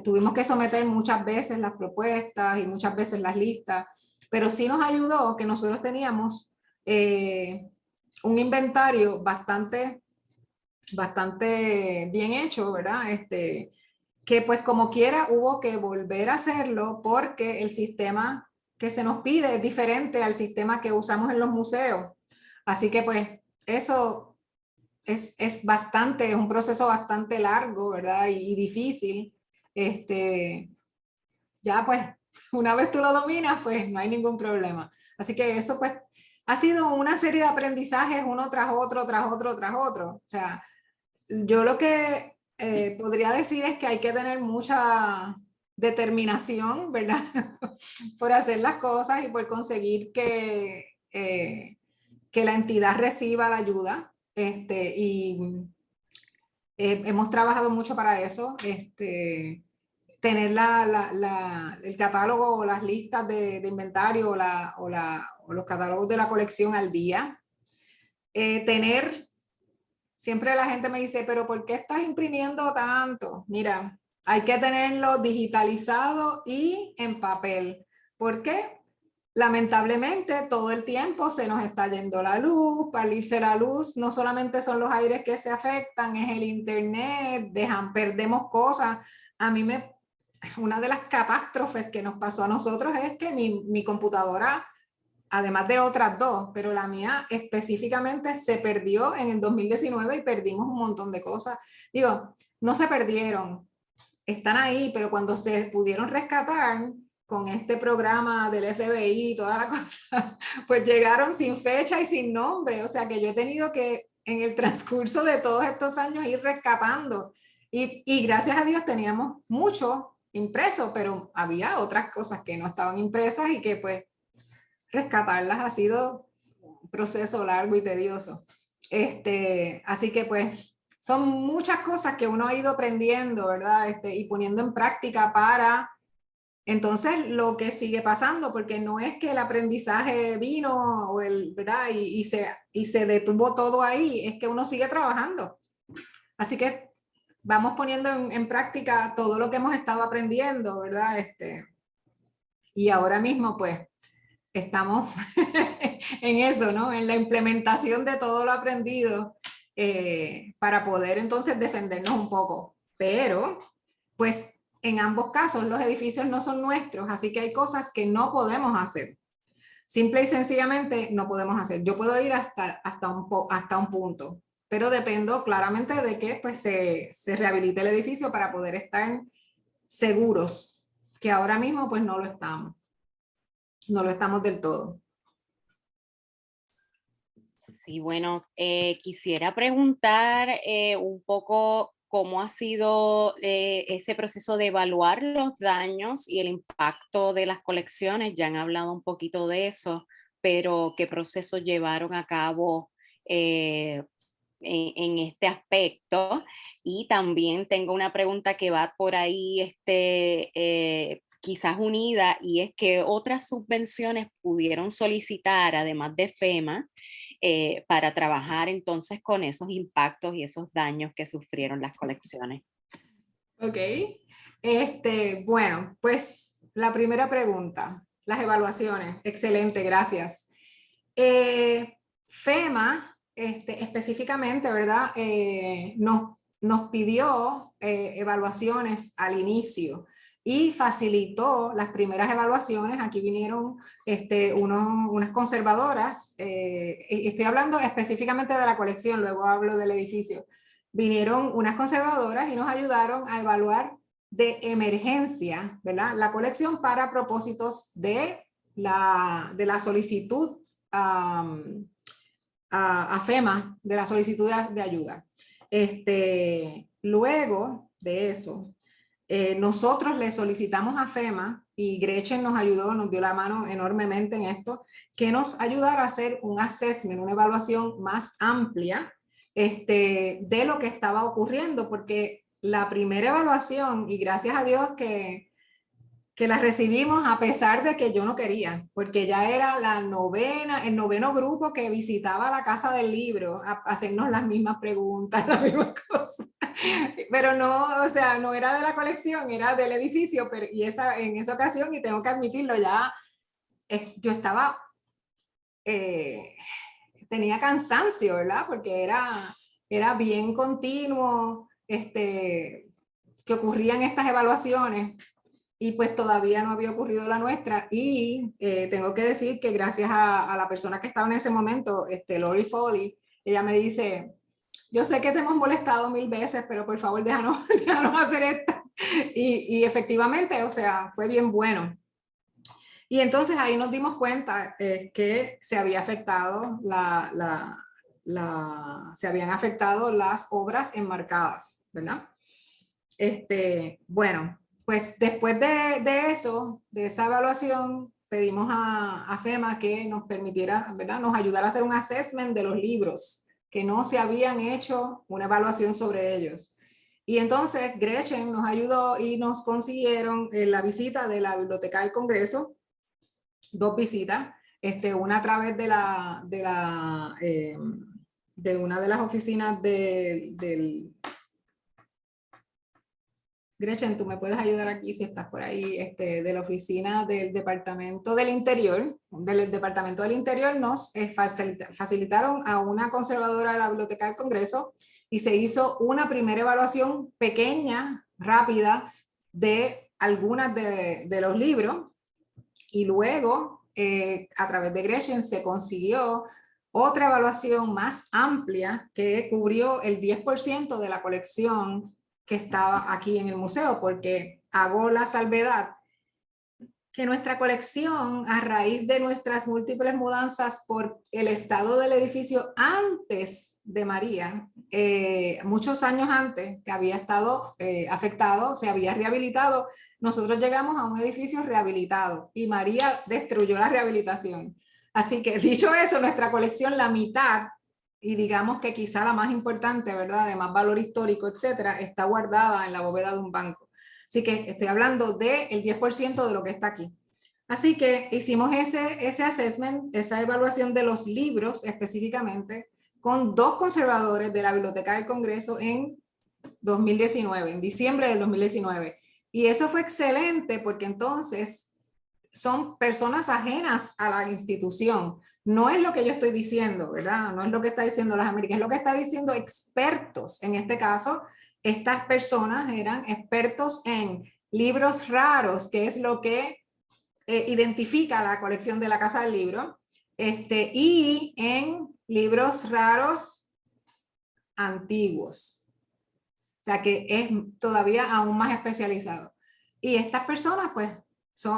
tuvimos que someter muchas veces las propuestas y muchas veces las listas, pero sí nos ayudó que nosotros teníamos un inventario bastante bien hecho, ¿verdad? Que pues como quiera hubo que volver a hacerlo porque el sistema que se nos pide es diferente al sistema que usamos en los museos. Así que pues eso es un proceso bastante largo, ¿verdad? Y difícil. Ya pues una vez tú lo dominas, pues no hay ningún problema. Así que eso pues ha sido una serie de aprendizajes uno tras otro, tras otro, tras otro. O sea, yo lo que podría decir es que hay que tener mucha determinación, ¿verdad? Por hacer las cosas y por conseguir que la entidad reciba la ayuda. Y hemos trabajado mucho para eso. Tener el catálogo o las listas de inventario o los catálogos de la colección al día. Siempre la gente me dice, pero ¿por qué estás imprimiendo tanto? Mira, hay que tenerlo digitalizado y en papel. ¿Por qué? Lamentablemente todo el tiempo se nos está yendo la luz. Para irse la luz no solamente son los aires que se afectan, es el internet, perdemos cosas. Una de las catástrofes que nos pasó a nosotros es que mi computadora, además de otras dos, pero la mía específicamente se perdió en el 2019 y perdimos un montón de cosas. Digo, no se perdieron, están ahí, pero cuando se pudieron rescatar con este programa del FBI y toda la cosa, pues llegaron sin fecha y sin nombre. O sea que yo he tenido que, en el transcurso de todos estos años, ir rescatando. Y gracias a Dios teníamos mucho impreso, pero había otras cosas que no estaban impresas y que pues rescatarlas ha sido un proceso largo y tedioso. Así que pues son muchas cosas que uno ha ido aprendiendo, ¿verdad? Y poniendo en práctica para entonces lo que sigue pasando, porque no es que el aprendizaje vino o ¿verdad? Y se detuvo todo ahí, es que uno sigue trabajando. Así que vamos poniendo en práctica todo lo que hemos estado aprendiendo, ¿verdad? Y ahora mismo pues estamos en eso, ¿no? En la implementación de todo lo aprendido para poder entonces defendernos un poco. Pero, pues, en ambos casos los edificios no son nuestros, así que hay cosas que no podemos hacer. Simple y sencillamente no podemos hacer. Yo puedo ir hasta un punto, pero dependo claramente de que pues, se rehabilite el edificio para poder estar seguros, que ahora mismo pues no lo estamos. No lo estamos del todo. Sí, bueno, quisiera preguntar un poco cómo ha sido ese proceso de evaluar los daños y el impacto de las colecciones. Ya han hablado un poquito de eso, pero ¿qué proceso llevaron a cabo en este aspecto? Y también tengo una pregunta que va por ahí, quizás unida, y es que otras subvenciones pudieron solicitar, además de FEMA, para trabajar entonces con esos impactos y esos daños que sufrieron las colecciones. Ok. Bueno, pues la primera pregunta, las evaluaciones. Excelente, gracias. FEMA, específicamente, ¿verdad? Nos pidió evaluaciones al inicio y facilitó las primeras evaluaciones. Aquí vinieron unas conservadoras, estoy hablando específicamente de la colección, luego hablo del edificio. Vinieron unas conservadoras y nos ayudaron a evaluar de emergencia, ¿verdad? La colección para propósitos de la solicitud a FEMA, de la solicitud de ayuda. Luego de eso, nosotros le solicitamos a FEMA, y Gretchen nos ayudó, nos dio la mano enormemente en esto, que nos ayudara a hacer un assessment, una evaluación más amplia de lo que estaba ocurriendo, porque la primera evaluación, y gracias a Dios que la recibimos a pesar de que yo no quería, porque ya era el noveno grupo que visitaba la Casa del Libro a hacernos las mismas preguntas, las mismas cosas. Pero no, o sea, no era de la colección, era del edificio, pero en esa ocasión, y tengo que admitirlo, ya yo estaba, tenía cansancio, ¿verdad? Porque era bien continuo, que ocurrían estas evaluaciones. Y pues todavía no había ocurrido la nuestra, y tengo que decir que gracias a la persona que estaba en ese momento, Lori Foley, ella me dice, yo sé que te hemos molestado 1000 veces, pero por favor déjanos hacer esto. Y efectivamente, o sea, fue bien bueno. Y entonces ahí nos dimos cuenta que se había afectado se habían afectado las obras enmarcadas, ¿verdad? Bueno, pues después de eso, de esa evaluación, pedimos a FEMA que nos permitiera, ¿verdad? Nos ayudara a hacer un assessment de los libros, que no se habían hecho una evaluación sobre ellos. Y entonces Gretchen nos ayudó y nos consiguieron la visita de la Biblioteca del Congreso, 2 visitas, una a través de una de las oficinas del Gretchen, tú me puedes ayudar aquí si estás por ahí, de la oficina del Departamento del Interior. Del Departamento del Interior nos facilitaron a una conservadora de la Biblioteca del Congreso y se hizo una primera evaluación pequeña, rápida, de algunas de los libros, y luego a través de Gretchen se consiguió otra evaluación más amplia que cubrió el 10% de la colección que estaba aquí en el museo, porque hago la salvedad que nuestra colección, a raíz de nuestras múltiples mudanzas por el estado del edificio antes de María, muchos años antes que había estado afectado, se había rehabilitado, nosotros llegamos a un edificio rehabilitado y María destruyó la rehabilitación. Así que dicho eso, nuestra colección, la mitad, y digamos que quizá la más importante, ¿verdad?, de más valor histórico, etcétera, está guardada en la bóveda de un banco. Así que estoy hablando del 10% de lo que está aquí. Así que hicimos ese assessment, esa evaluación de los libros específicamente, con 2 conservadores de la Biblioteca del Congreso en 2019, en diciembre del 2019. Y eso fue excelente porque entonces son personas ajenas a la institución. No es lo que yo estoy diciendo, ¿verdad? No es lo que está diciendo las Américas, es lo que está diciendo expertos. En este caso, estas personas eran expertos en libros raros, que es lo que identifica la colección de la Casa del Libro, y en libros raros antiguos. O sea que es todavía aún más especializado. Y estas personas, pues,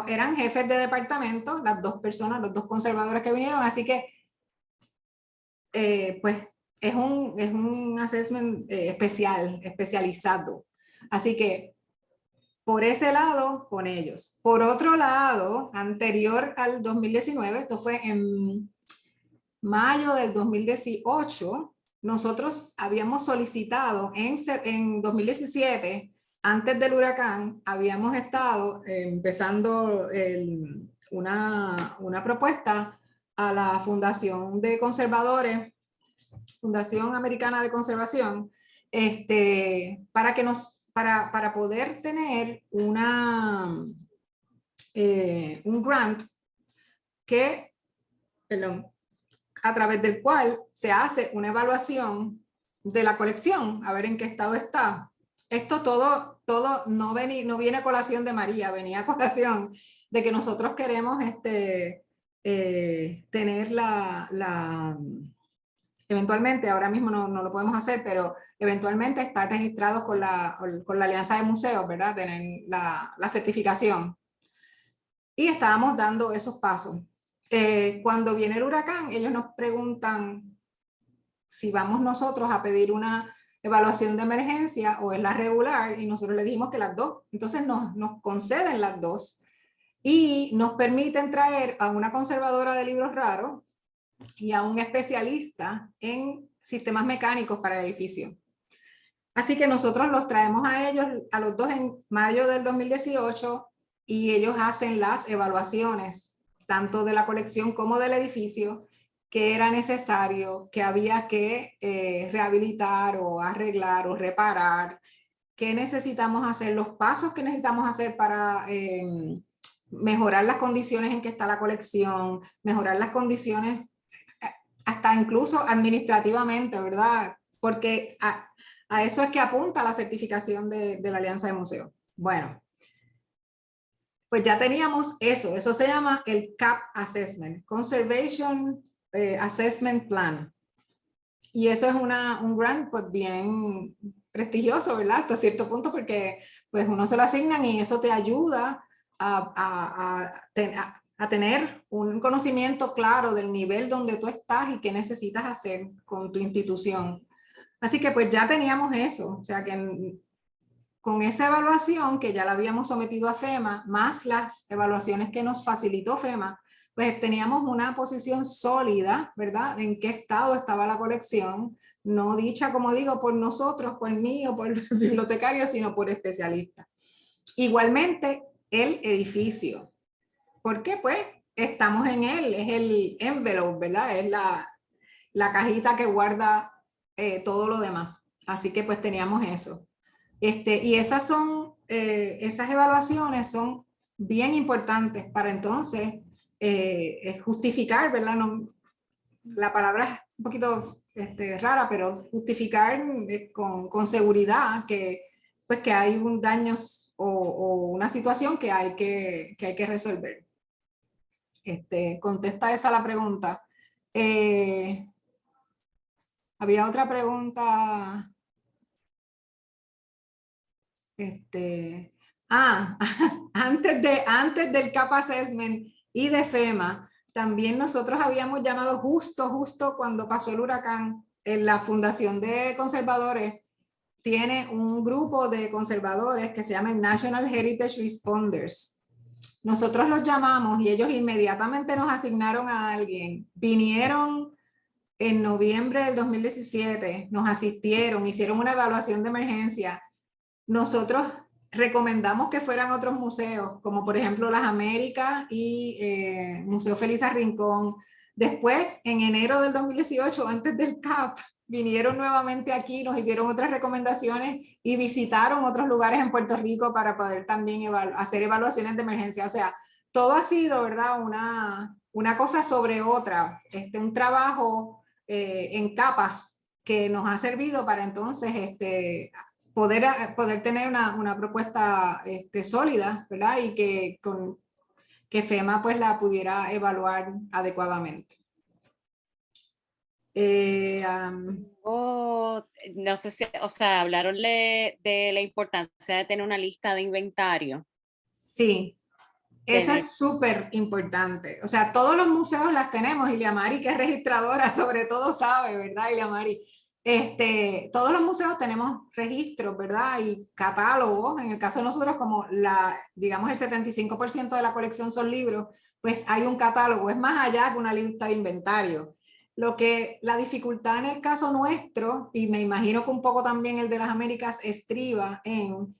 eran jefes de departamento, las 2 personas, los 2 conservadores que vinieron, así que, pues, es un assessment especializado. Así que, por ese lado, con ellos. Por otro lado, anterior al 2019, esto fue en mayo del 2018, nosotros habíamos solicitado en 2017, antes del huracán, habíamos estado empezando una propuesta a la Fundación de Conservadores, Fundación Americana de Conservación, para poder tener un grant que, perdón, a través del cual se hace una evaluación de la colección, a ver en qué estado está. Esto todo no viene a colación de María, venía a colación de que nosotros queremos tener eventualmente, ahora mismo no lo podemos hacer, pero eventualmente estar registrados con la Alianza de Museos, ¿verdad? Tener la certificación. Y estábamos dando esos pasos. Cuando viene el huracán, ellos nos preguntan si vamos nosotros a pedir una evaluación de emergencia o es la regular, y nosotros le dijimos que las 2. Entonces nos conceden las 2 y nos permiten traer a una conservadora de libros raros y a un especialista en sistemas mecánicos para el edificio. Así que nosotros los traemos a ellos, a los 2, en mayo del 2018, y ellos hacen las evaluaciones, tanto de la colección como del edificio, que era necesario, que había que rehabilitar o arreglar o reparar, qué necesitamos hacer, los pasos que necesitamos hacer para mejorar las condiciones en que está la colección, mejorar las condiciones hasta incluso administrativamente, ¿verdad? Porque a eso es que apunta la certificación de la Alianza de Museos. Bueno, pues ya teníamos eso se llama el CAP Assessment, Conservation Assessment Plan. Y eso es un grant pues bien prestigioso, ¿verdad? Hasta cierto punto, porque pues uno se lo asignan y eso te ayuda a tener un conocimiento claro del nivel donde tú estás y qué necesitas hacer con tu institución. Así que pues ya teníamos eso, o sea que con esa evaluación que ya la habíamos sometido a FEMA, más las evaluaciones que nos facilitó FEMA, pues teníamos una posición sólida, ¿verdad? En qué estado estaba la colección, no dicha, como digo, por nosotros, por mí o por el bibliotecario, sino por especialistas. Igualmente, el edificio. ¿Por qué? Pues estamos en él, es el envelope, ¿verdad? Es la cajita que guarda todo lo demás. Así que pues teníamos eso. Y esas evaluaciones son bien importantes para entonces justificar, ¿verdad? No, la palabra es un poquito rara, pero justificar con seguridad pues que hay un daño o una situación que hay que resolver. Contesta esa la pregunta. Había otra pregunta. Ah, antes del CAP Assessment y de FEMA, también nosotros habíamos llamado justo cuando pasó el huracán, en la Fundación de Conservadores tiene un grupo de conservadores que se llama el National Heritage Responders. Nosotros los llamamos y ellos inmediatamente nos asignaron a alguien. Vinieron en noviembre del 2017, nos asistieron, hicieron una evaluación de emergencia. Nosotros recomendamos que fueran otros museos, como por ejemplo Las Américas y Museo Felisa Rincón. Después, en enero del 2018, antes del CAP, vinieron nuevamente aquí, nos hicieron otras recomendaciones y visitaron otros lugares en Puerto Rico para poder también hacer evaluaciones de emergencia. O sea, todo ha sido, ¿verdad? Una cosa sobre otra, un trabajo en capas que nos ha servido para entonces poder tener una propuesta sólida, ¿verdad? Y que FEMA pues la pudiera evaluar adecuadamente. No sé si, o sea, hablaron de la importancia de tener una lista de inventario. Sí, eso es súper importante. O sea, todos los museos las tenemos, Iliamari, que es registradora, sobre todo sabe, ¿verdad, Iliamari? Todos los museos tenemos registros, ¿verdad? Y catálogos. En el caso de nosotros, como digamos el 75% de la colección son libros, pues hay un catálogo. Es más allá que una lista de inventario. La dificultad en el caso nuestro, y me imagino que un poco también el de las Américas, estriba en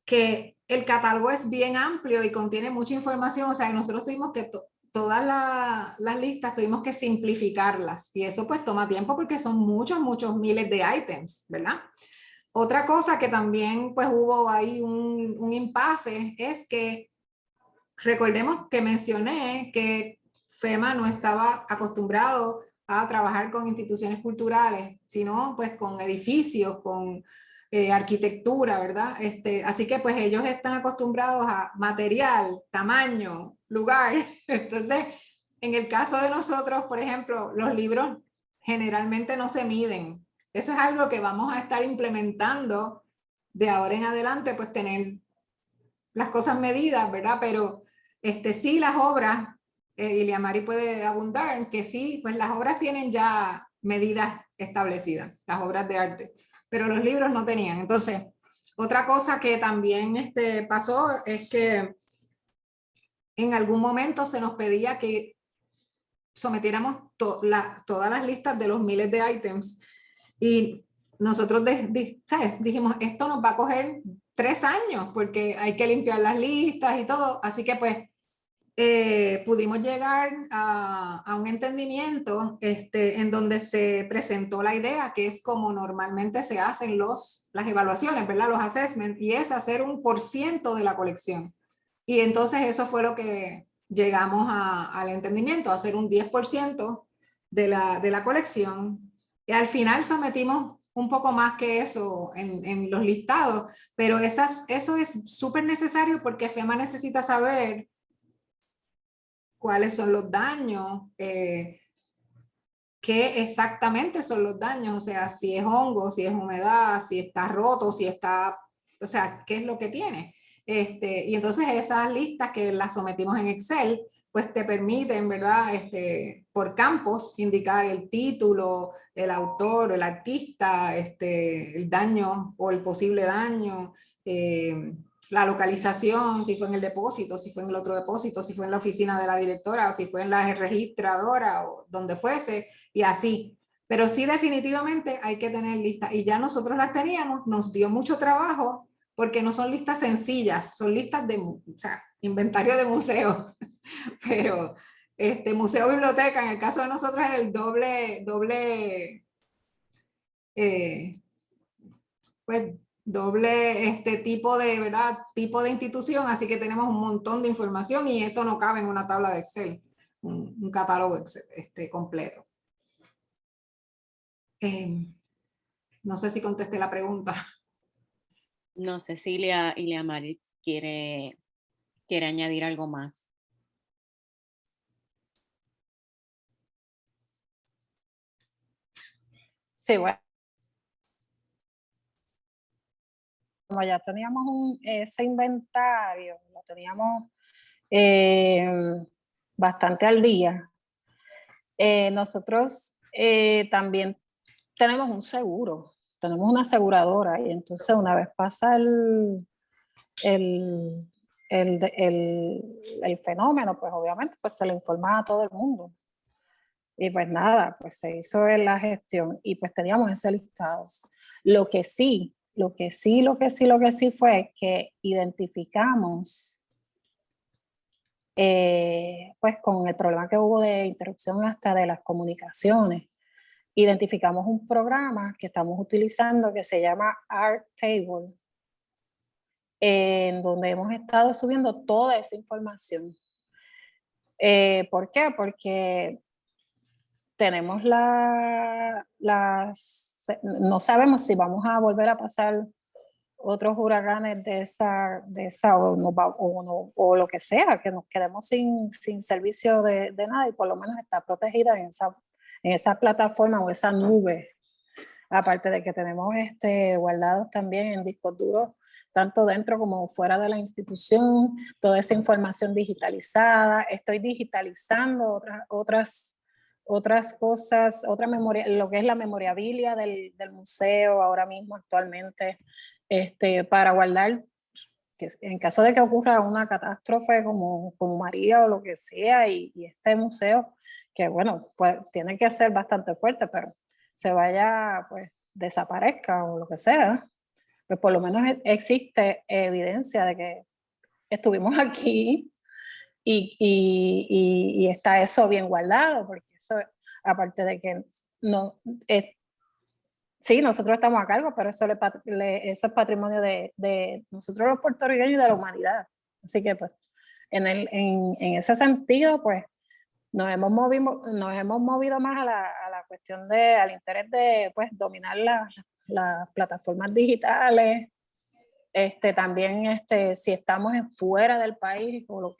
que el catálogo es bien amplio y contiene mucha información, o sea, nosotros tuvimos que todas las listas tuvimos que simplificarlas y eso pues toma tiempo porque son muchos miles de ítems, ¿verdad? Otra cosa que también pues hubo ahí un impasse es que recordemos que mencioné que FEMA no estaba acostumbrado a trabajar con instituciones culturales, sino pues con edificios, con arquitectura, ¿verdad? Así que pues ellos están acostumbrados a material, tamaño, lugar. Entonces, en el caso de nosotros, por ejemplo, los libros generalmente no se miden. Eso es algo que vamos a estar implementando de ahora en adelante, pues tener las cosas medidas, ¿verdad? Pero sí las obras, Iliamari puede abundar en que sí, pues las obras tienen ya medidas establecidas, las obras de arte, pero los libros no tenían. Entonces, otra cosa que también pasó es que en algún momento se nos pedía que sometiéramos todas las listas de los miles de ítems y nosotros ¿sabes? Dijimos, esto nos va a coger 3 años porque hay que limpiar las listas y todo, así que pues pudimos llegar a un entendimiento en donde se presentó la idea, que es como normalmente se hacen las evaluaciones, ¿verdad? Los assessments, y es hacer un % de la colección. Y entonces eso fue lo que llegamos al entendimiento, hacer un 10% de la colección. Y al final sometimos un poco más que eso en los listados, pero eso es súper necesario porque FEMA necesita saber cuáles son los daños, qué exactamente son los daños, o sea, si es hongo, si es humedad, si está roto, si está, o sea, qué es lo que tiene. Y entonces esas listas que las sometimos en Excel, pues te permiten, ¿verdad? Por campos, indicar el título, el autor, el artista, el daño o el posible daño, la localización, si fue en el depósito, si fue en el otro depósito, si fue en la oficina de la directora o si fue en la registradora o donde fuese, y así. Pero sí, definitivamente hay que tener listas. Y ya nosotros las teníamos, nos dio mucho trabajo porque no son listas sencillas, son listas de, o sea, inventario de museo. Pero museo biblioteca, en el caso de nosotros es el pues doble tipo de, ¿verdad? Tipo de institución, así que tenemos un montón de información y eso no cabe en una tabla de Excel, un catálogo Excel, completo. No sé si contesté la pregunta. No sé si Iliamari quiere añadir algo más. Sí, bueno. como ya teníamos ese inventario, lo teníamos bastante al día, nosotros también tenemos un seguro, tenemos una aseguradora, y entonces una vez pasa el fenómeno, pues obviamente pues se le informa a todo el mundo. Y pues nada, pues se hizo la gestión y pues teníamos ese listado. Lo que sí fue que identificamos, pues con el problema que hubo de interrupción hasta de las comunicaciones, identificamos un programa que estamos utilizando que se llama Airtable, en donde hemos estado subiendo toda esa información. ¿Por qué? Porque tenemos no sabemos si vamos a volver a pasar otros huracanes de esa o lo que sea, que nos quedemos sin servicio de nada, y por lo menos está protegida en esa plataforma o esa nube. Aparte de que tenemos guardados también en discos duros, tanto dentro como fuera de la institución, toda esa información digitalizada. Estoy digitalizando otras cosas, otra memoria, lo que es la memorabilia del museo ahora mismo actualmente, para guardar, que en caso de que ocurra una catástrofe como María o lo que sea, y este museo, que bueno, pues tiene que ser bastante fuerte, pero se vaya, pues desaparezca o lo que sea, pues por lo menos existe evidencia de que estuvimos aquí y está eso bien guardado, porque eso, aparte de que no, sí, nosotros estamos a cargo, pero eso es patrimonio de nosotros los puertorriqueños y de la humanidad. Así que pues en ese sentido, pues nos hemos movido más a la cuestión al interés de pues dominar las plataformas digitales. También si estamos fuera del país o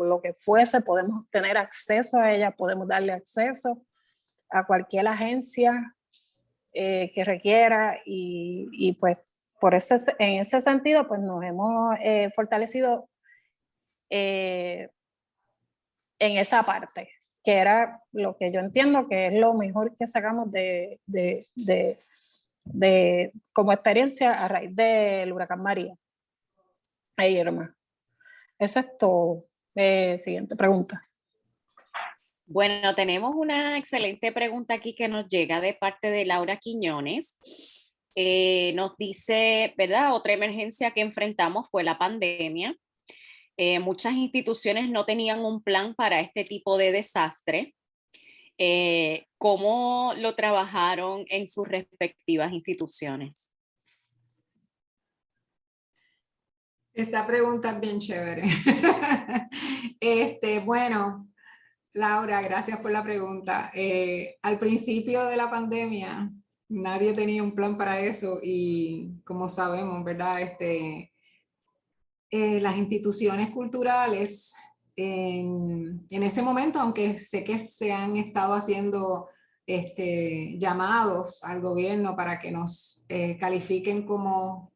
lo que fuese, podemos tener acceso a ella, podemos darle acceso a cualquier agencia que requiera, y pues en ese sentido pues nos hemos fortalecido en esa parte, que era lo que yo entiendo que es lo mejor que sacamos como experiencia a raíz del huracán María e Irma. Eso es todo. Siguiente pregunta. Bueno, tenemos una excelente pregunta aquí que nos llega de parte de Laura Quiñones. Nos dice, ¿verdad? Otra emergencia que enfrentamos fue la pandemia. Muchas instituciones no tenían un plan para este tipo de desastre. ¿Cómo lo trabajaron en sus respectivas instituciones? Esa pregunta es bien chévere. Bueno, Laura, gracias por la pregunta. Al principio de la pandemia, nadie tenía un plan para eso, y como sabemos, ¿verdad? Las instituciones culturales en ese momento, aunque sé que se han estado haciendo llamados al gobierno para que nos califiquen como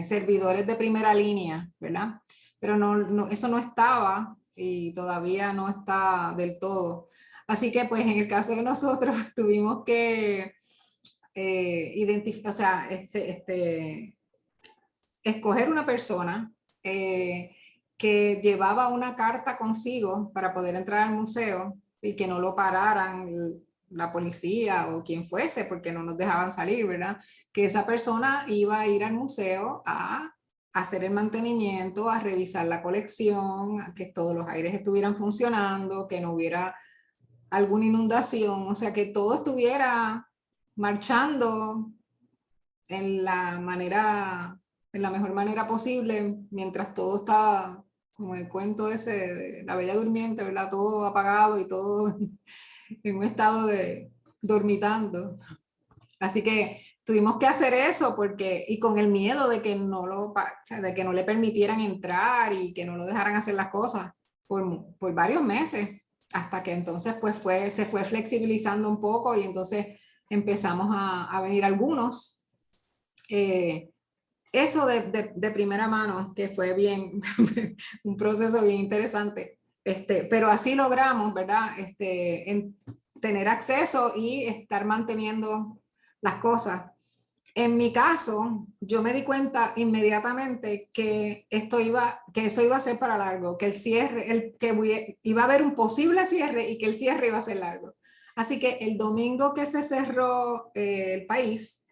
servidores de primera línea, ¿verdad? Pero eso no estaba y todavía no está del todo. Así que pues en el caso de nosotros tuvimos que identificar, o sea, escoger una persona que llevaba una carta consigo para poder entrar al museo y que no lo pararan la policía o quien fuese, porque no nos dejaban salir, ¿verdad? Que esa persona iba a ir al museo a hacer el mantenimiento, a revisar la colección, a que todos los aires estuvieran funcionando, que no hubiera alguna inundación, o sea, que todo estuviera marchando en la mejor manera posible, mientras todo estaba como el cuento ese de la Bella Durmiente, ¿verdad? Todo apagado y todo en un estado de dormitando. Así que tuvimos que hacer eso y con el miedo de que de que no le permitieran entrar y que no lo dejaran hacer las cosas por varios meses, hasta que entonces pues se fue flexibilizando un poco, y entonces empezamos a venir algunos eso de primera mano, que fue bien, un proceso bien interesante, pero así logramos, ¿verdad? Tener acceso y estar manteniendo las cosas. En mi caso, yo me di cuenta inmediatamente que eso iba a ser para largo, que el cierre, iba a haber un posible cierre y que el cierre iba a ser largo. Así que el domingo que se cerró el país,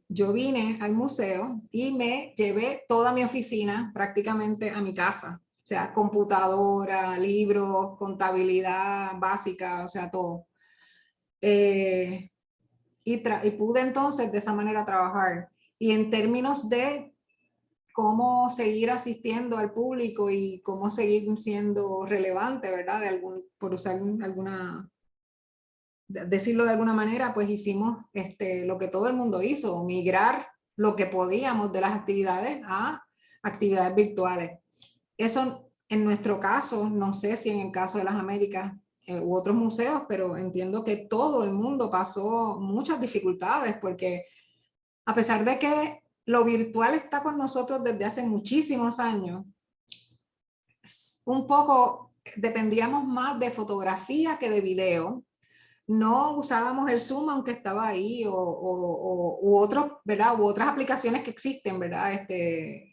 yo vine al museo y me llevé toda mi oficina prácticamente a mi casa. O sea, computadora, libros, contabilidad básica, o sea, todo. Y pude entonces de esa manera trabajar. Y en términos de cómo seguir asistiendo al público y cómo seguir siendo relevante, ¿verdad? Por usar decirlo de alguna manera, pues hicimos lo que todo el mundo hizo, migrar lo que podíamos de las actividades a actividades virtuales. Eso en nuestro caso, no sé si en el caso de las Américas u otros museos, pero entiendo que todo el mundo pasó muchas dificultades porque a pesar de que lo virtual está con nosotros desde hace muchísimos años, un poco dependíamos más de fotografía que de video. No usábamos el Zoom aunque estaba ahí u otros, ¿verdad? U otras aplicaciones que existen, ¿verdad?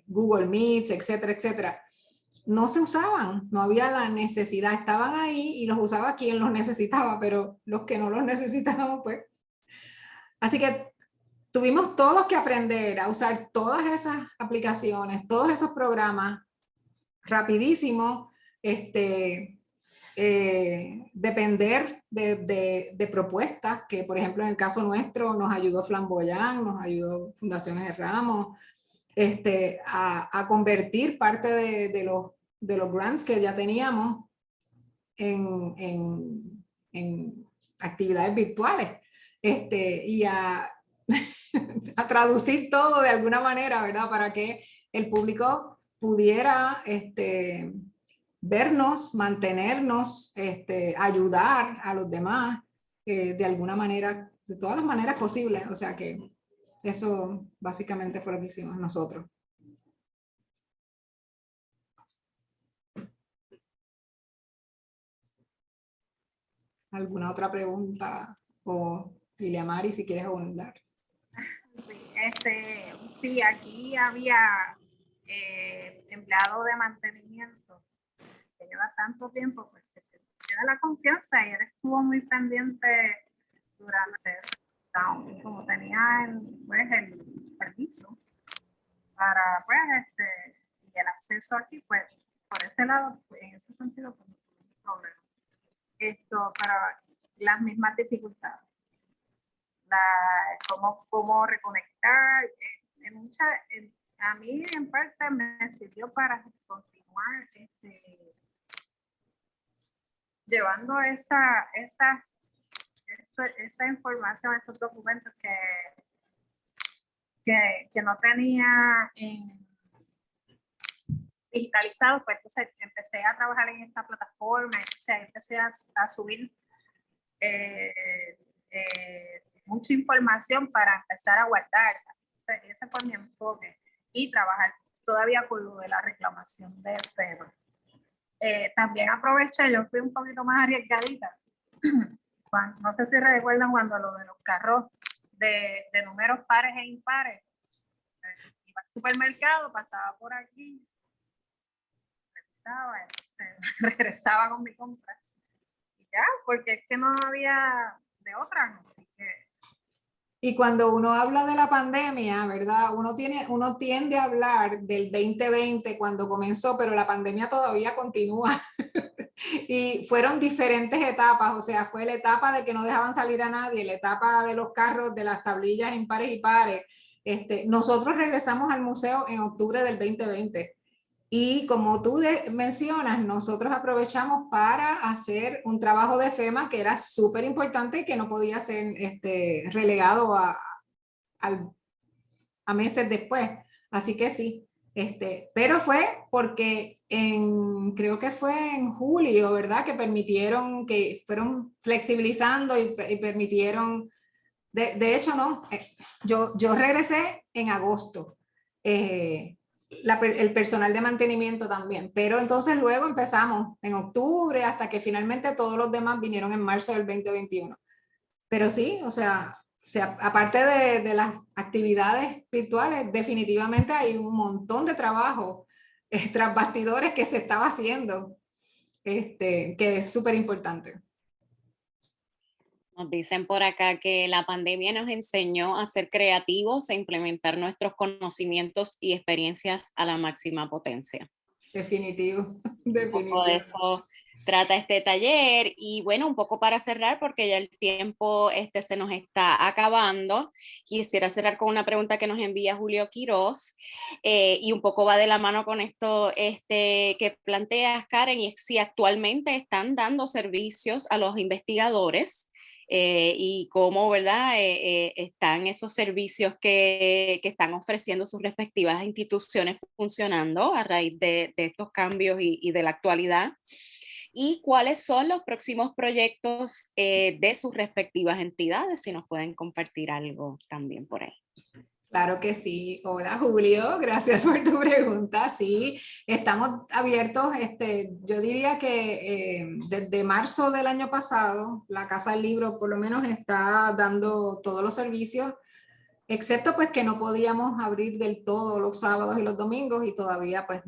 Google Meets, etcétera, etcétera. No se usaban, no había la necesidad, estaban ahí y los usaba quien los necesitaba, pero los que no los necesitaban, pues. Así que tuvimos todos que aprender a usar todas esas aplicaciones, todos esos programas rapidísimo, depender de propuestas que, por ejemplo, en el caso nuestro nos ayudó Flamboyant, nos ayudó Fundación Eje Ramos, a convertir parte de los grants que ya teníamos en actividades virtuales, y a traducir todo de alguna manera, ¿verdad? Para que el público pudiera vernos, mantenernos, ayudar a los demás de alguna manera, de todas las maneras posibles. O sea que eso básicamente fue lo que hicimos nosotros. ¿Alguna otra pregunta? O Lilia Mari, si quieres abundar. Sí, aquí había empleado de mantenimiento que lleva tanto tiempo, pues que tiene la confianza y él estuvo muy pendiente durante ese, como tenía el permiso para pues y el acceso aquí, pues por ese lado, pues, en ese sentido, pues no tuve problema. Para las mismas dificultades. Cómo reconectar, a mí en parte me sirvió para continuar llevando esa información, esos documentos que no tenía digitalizados, pues entonces empecé a trabajar en esta plataforma, entonces empecé a subir mucha información para empezar a guardarla. Ese fue mi enfoque y trabajar todavía con lo de la reclamación de FEMA. También aproveché, yo fui un poquito más arriesgadita. No sé si recuerdan cuando lo de los carros de números pares e impares. Iba al supermercado, pasaba por aquí, revisaba, entonces regresaba con mi compra. Y ya, porque es que no había de otra, así que... Y cuando uno habla de la pandemia, ¿verdad? Uno tiende a hablar del 2020 cuando comenzó, pero la pandemia todavía continúa. Y fueron diferentes etapas, o sea, fue la etapa de que no dejaban salir a nadie, la etapa de los carros, de las tablillas impares y pares. Nosotros regresamos al museo en octubre del 2020. Y como tú mencionas, nosotros aprovechamos para hacer un trabajo de FEMA que era súper importante y que no podía ser relegado a meses después. Así que sí, pero fue porque creo que fue en julio, ¿verdad? Que fueron flexibilizando y permitieron De hecho, no. Yo regresé en agosto. El personal de mantenimiento también. Pero entonces luego empezamos en octubre hasta que finalmente todos los demás vinieron en marzo del 2021. Pero sí, o sea aparte de las actividades virtuales, definitivamente hay un montón de trabajo tras bastidores que se estaba haciendo, que es súper importante. Nos dicen por acá que la pandemia nos enseñó a ser creativos e implementar nuestros conocimientos y experiencias a la máxima potencia. Definitivo, Un poco de definitivo. eso trata este taller y bueno, un poco para cerrar porque ya el tiempo se nos está acabando, quisiera cerrar con una pregunta que nos envía Julio Quiroz y un poco va de la mano con esto que planteas, Karen, y si actualmente están dando servicios a los investigadores y cómo, ¿verdad? Están esos servicios que están ofreciendo sus respectivas instituciones funcionando a raíz de estos cambios y de la actualidad. Y cuáles son los próximos proyectos de sus respectivas entidades, si nos pueden compartir algo también por ahí. Claro que sí. Hola Julio, gracias por tu pregunta. Sí, estamos abiertos. Yo diría que desde marzo del año pasado, la Casa del Libro por lo menos está dando todos los servicios, excepto pues que no podíamos abrir del todo los sábados y los domingos y todavía pues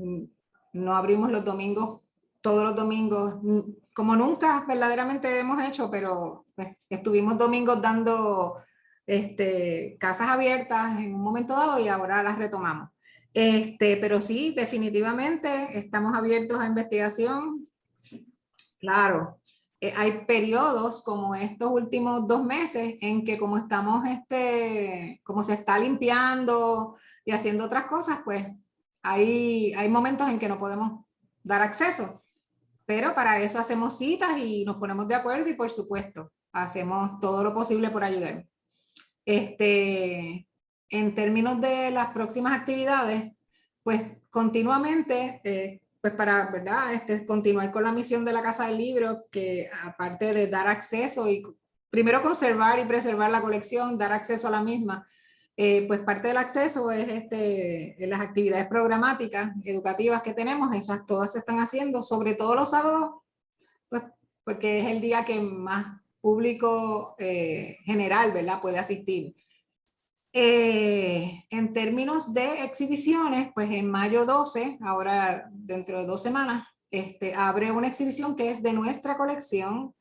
no abrimos los domingos, todos los domingos, como nunca verdaderamente hemos hecho, pero pues, estuvimos domingos dando casas abiertas en un momento dado y ahora las retomamos. Pero sí, definitivamente estamos abiertos a investigación. Claro, hay periodos como estos últimos 2 meses en que como estamos, como se está limpiando y haciendo otras cosas, pues hay momentos en que no podemos dar acceso, pero para eso hacemos citas y nos ponemos de acuerdo y por supuesto hacemos todo lo posible por ayudar. En términos de las próximas actividades, pues continuamente, pues para, ¿verdad? Continuar con la misión de la Casa del Libro, que aparte de dar acceso y primero conservar y preservar la colección, dar acceso a la misma, pues parte del acceso es las actividades programáticas, educativas que tenemos, esas todas se están haciendo, sobre todo los sábados, pues porque es el día que más público general, ¿verdad? Puede asistir. En términos de exhibiciones, pues en mayo 12, ahora dentro de 2 semanas, abre una exhibición que es de nuestra colección.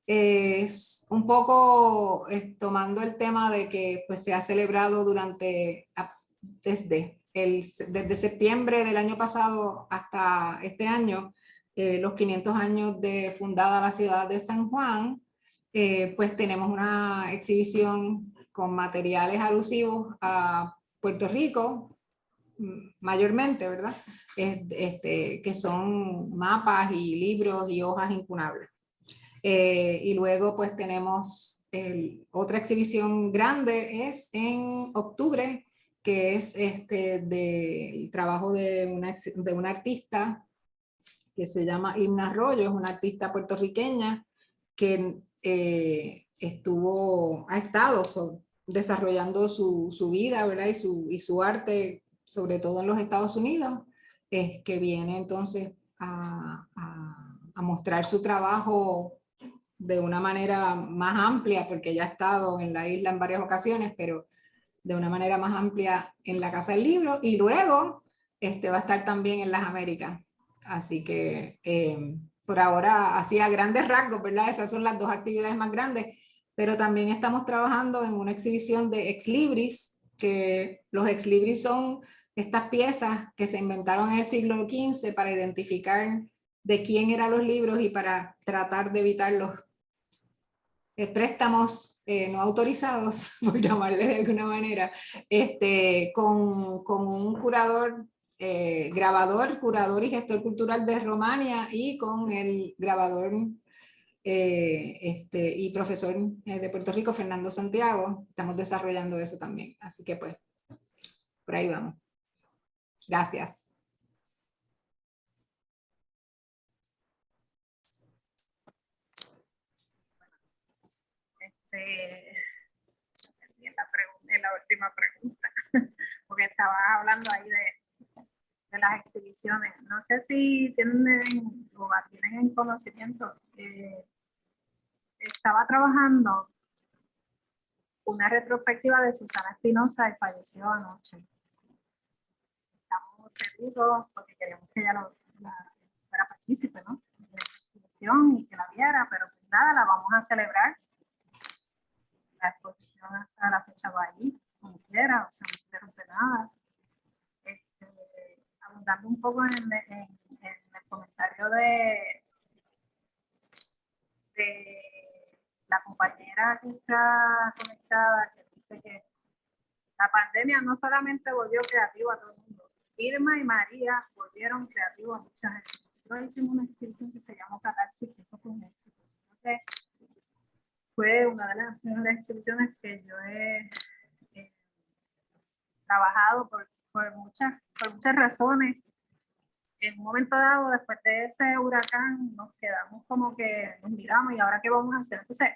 Es un poco tomando el tema de que pues, se ha celebrado desde septiembre del año pasado hasta este año, los 500 años de fundada la ciudad de San Juan. Pues tenemos una exhibición con materiales alusivos a Puerto Rico, mayormente, ¿verdad? Que son mapas y libros y hojas incunables. Y luego pues tenemos otra exhibición grande, es en octubre, que es del trabajo de una artista que se llama Imna Arroyo, es una artista puertorriqueña que ha estado desarrollando su vida, ¿verdad? Y su arte, sobre todo en los Estados Unidos, que viene entonces a mostrar su trabajo de una manera más amplia, porque ya ha estado en la isla en varias ocasiones, pero de una manera más amplia en la Casa del Libro, y luego va a estar también en las Américas. Así que por ahora, así a grandes rasgos, ¿verdad? Esas son las dos actividades más grandes, pero también estamos trabajando en una exhibición de ex libris, que los ex libris son estas piezas que se inventaron en el siglo XV para identificar de quién eran los libros y para tratar de evitar los préstamos no autorizados, por llamarle de alguna manera, con un curador, grabador, curador y gestor cultural de Romania y con el grabador y profesor de Puerto Rico, Fernando Santiago. Estamos desarrollando eso también. Así que pues, por ahí vamos. Gracias. la última pregunta, porque estaba hablando ahí de las exhibiciones. No sé si tienen en conocimiento. Estaba trabajando una retrospectiva de Susana Espinosa, que falleció anoche. Estamos perdidos porque queríamos que ella fuera partícipe, ¿no?, de la exhibición y que la viera, pero pues nada, la vamos a celebrar. La exposición hasta la fecha va ahí, como quiera, o sea, no se interrumpe nada. Abundando un poco en el comentario de la compañera que está conectada, que dice que la pandemia no solamente volvió creativo a todo el mundo, Irma y María volvieron creativos a mucha gente. Nosotros hicimos una exhibición que se llamó Catarsis, que eso fue un éxito. Entonces, fue una de las mejores exhibiciones que yo he trabajado por muchas razones. En un momento dado, después de ese huracán, nos quedamos como que nos miramos y ahora qué vamos a hacer. Entonces,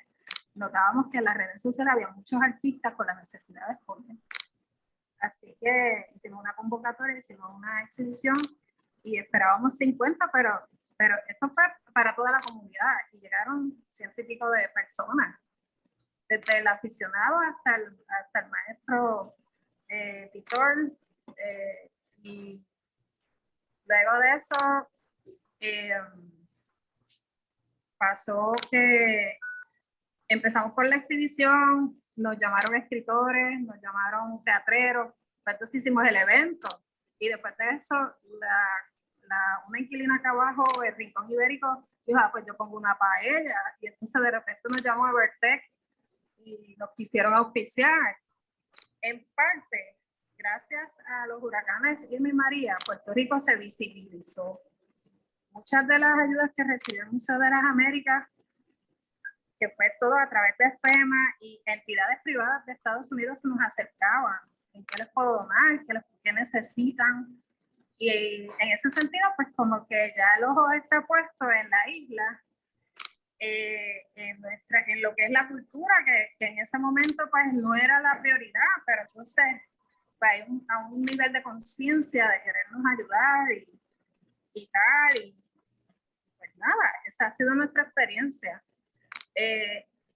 notábamos que en las redes sociales había muchos artistas con las necesidades jóvenes. Así que hicimos una convocatoria, hicimos una exhibición y esperábamos 50, pero esto fue para toda la comunidad y llegaron 100 y pico de personas, desde el aficionado hasta el maestro Titor, y luego de eso pasó que empezamos por la exhibición, nos llamaron escritores, nos llamaron teatreros, entonces hicimos el evento y después de eso una inquilina acá abajo, el Rincón Ibérico, dijo, pues yo pongo una paella, y entonces de repente nos llamó Evertech y nos quisieron auspiciar. En parte, gracias a los huracanes Irma y María, Puerto Rico se visibilizó. Muchas de las ayudas que recibió el Museo de las Américas, que fue todo a través de FEMA y entidades privadas de Estados Unidos, se nos acercaban. ¿En qué les puedo donar? ¿Qué necesitan? Y en ese sentido, pues como que ya el ojo está puesto en la isla, en lo que es la cultura, que en ese momento pues no era la prioridad, pero entonces pues, hay un nivel de conciencia de querernos ayudar y tal, y pues nada, esa ha sido nuestra experiencia.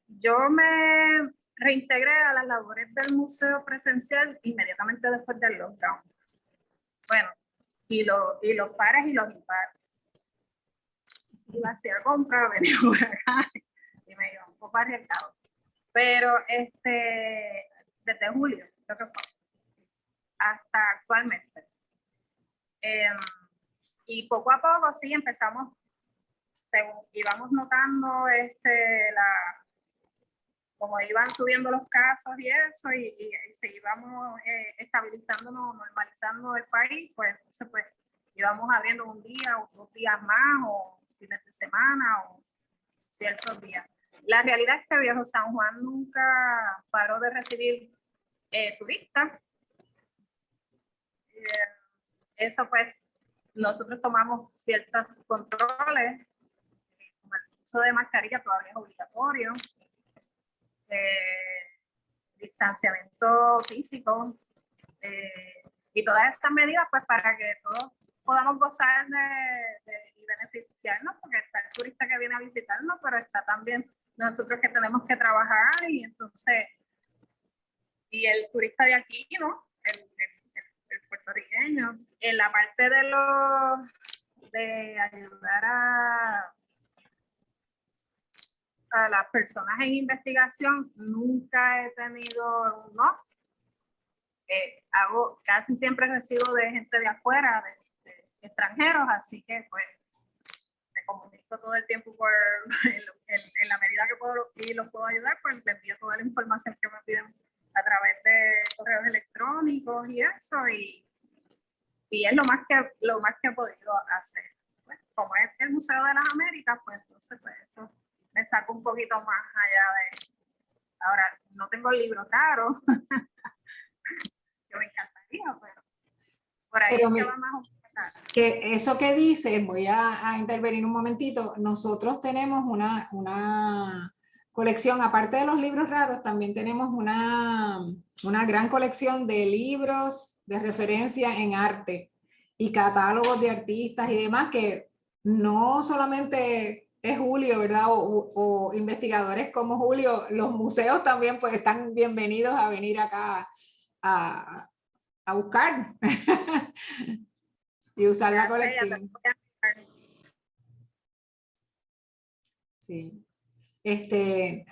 Yo me reintegré a las labores del museo presencial inmediatamente después del lockdown. Bueno, y los pares y los impares. Iba a hacer compra, venía un huracán y me iba un poco arriesgado. Pero desde julio, creo que fue, hasta actualmente. Y poco a poco sí empezamos, según íbamos notando como iban subiendo los casos y eso, y se íbamos estabilizándonos, normalizando el país, pues entonces pues íbamos abriendo un día o 2 días más, o fines de semana, o ciertos días. La realidad es que Viejo San Juan nunca paró de recibir turistas. Eso pues, nosotros tomamos ciertos controles, como el uso de mascarilla todavía es obligatorio, distanciamiento físico, y todas estas medidas pues para que todos podamos gozar y beneficiarnos, porque está el turista que viene a visitarnos, pero está también nosotros que tenemos que trabajar, y entonces, y el turista de aquí, ¿no? El puertorriqueño, en la parte de ayudar a las personas en investigación, nunca he tenido no. Casi siempre recibo de gente de afuera, de extranjeros, así que pues me comunico todo el tiempo en la medida que puedo y los puedo ayudar, pues les envío toda la información que me piden a través de correos electrónicos y eso, y es lo más que he podido hacer. Pues, como es el Museo de las Américas, pues entonces pues eso me saco un poquito más allá de... Ahora, no tengo el libro caro, yo me encantaría, pero por ahí es que va más o menos. Que eso que dice, voy a intervenir un momentito, nosotros tenemos una colección, aparte de los libros raros, también tenemos una una gran colección de libros de referencia en arte y catálogos de artistas y demás, que no solamente es Julio, ¿verdad? O investigadores como Julio, los museos también pues están bienvenidos a venir acá a buscar y usar la colección. Sí.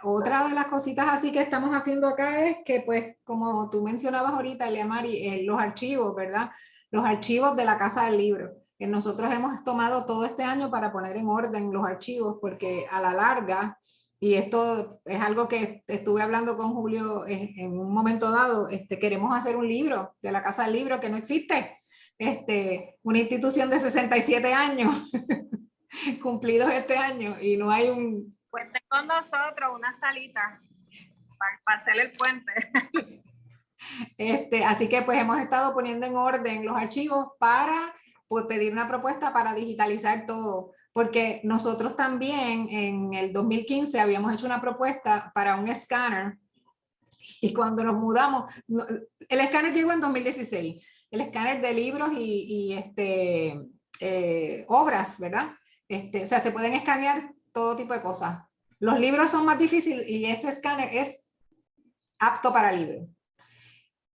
Otra de las cositas así que estamos haciendo acá es que, pues, como tú mencionabas ahorita, Eliamari, los archivos, ¿verdad? Los archivos de la Casa del Libro. Nosotros hemos tomado todo este año para poner en orden los archivos, porque a la larga, y esto es algo que estuve hablando con Julio en un momento dado, queremos hacer un libro de la Casa del Libro que no existe. Una institución de 67 años cumplidos este año y no hay un... Cuenten con nosotros una salita para hacer el puente. Así que pues hemos estado poniendo en orden los archivos para pues, pedir una propuesta para digitalizar todo, porque nosotros también en el 2015 habíamos hecho una propuesta para un escáner y cuando nos mudamos, el escáner llegó en 2016, el escáner de libros y obras, ¿verdad? O sea, se pueden escanear todo tipo de cosas. Los libros son más difíciles y ese escáner es apto para libros.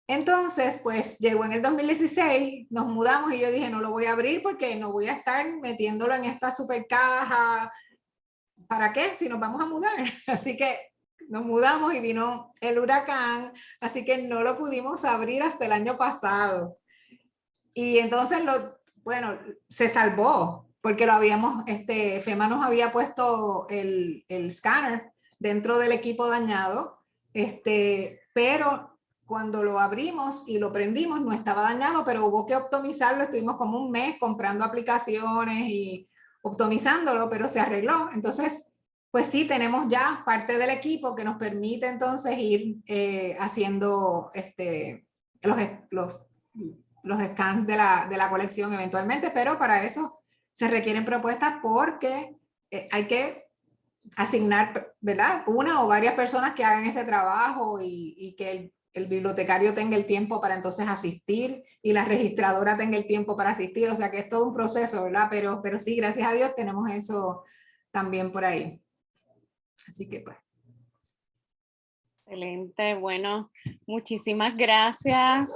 Entonces, pues llegó en el 2016, nos mudamos y yo dije, no lo voy a abrir porque no voy a estar metiéndolo en esta super caja. ¿Para qué? Si nos vamos a mudar. Así que nos mudamos y vino el huracán, así que no lo pudimos abrir hasta el año pasado. Y entonces, bueno, se salvó porque lo habíamos, FEMA nos había puesto el escáner dentro del equipo dañado, pero cuando lo abrimos y lo prendimos no estaba dañado, pero hubo que optimizarlo, estuvimos como un mes comprando aplicaciones y optimizándolo, pero se arregló. Entonces, pues sí, tenemos ya parte del equipo que nos permite entonces ir haciendo los scans de la colección eventualmente, pero para eso se requieren propuestas porque hay que asignar, ¿verdad? Una o varias personas que hagan ese trabajo y que el bibliotecario tenga el tiempo para entonces asistir y la registradora tenga el tiempo para asistir, o sea que es todo un proceso, ¿verdad? Pero sí, gracias a Dios tenemos eso también por ahí. Así que pues. Excelente, bueno, muchísimas gracias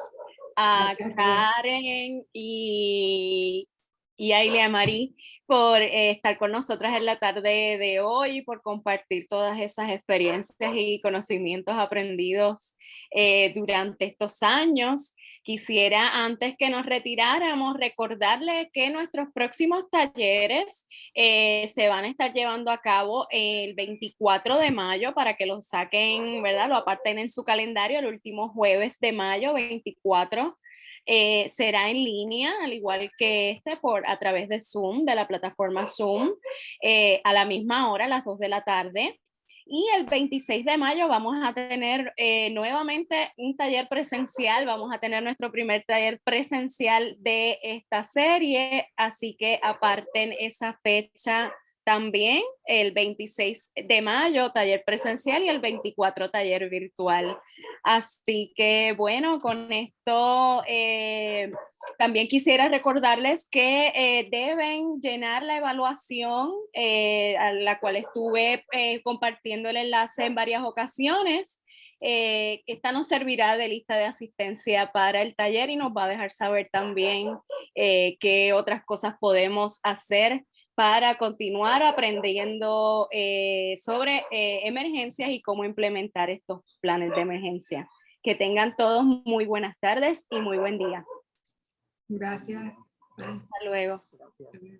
a Karen y a Eliamari por estar con nosotras en la tarde de hoy, por compartir todas esas experiencias y conocimientos aprendidos durante estos años. Quisiera, antes que nos retiráramos, recordarles que nuestros próximos talleres se van a estar llevando a cabo el 24 de mayo para que lo saquen, ¿verdad? Lo aparten en su calendario el último jueves de mayo, 24. Será en línea, al igual que a través de Zoom, de la plataforma Zoom, a la misma hora, a las 2 de la tarde. Y el 26 de mayo vamos a tener nuevamente un taller presencial, vamos a tener nuestro primer taller presencial de esta serie, así que aparten esa fecha también, el 26 de mayo, taller presencial y el 24 taller virtual. Así que bueno, con esto también quisiera recordarles que deben llenar la evaluación a la cual estuve compartiendo el enlace en varias ocasiones. Esta nos servirá de lista de asistencia para el taller y nos va a dejar saber también qué otras cosas podemos hacer para continuar aprendiendo sobre emergencias y cómo implementar estos planes de emergencia. Que tengan todos muy buenas tardes y muy buen día. Gracias. Hasta luego. Gracias.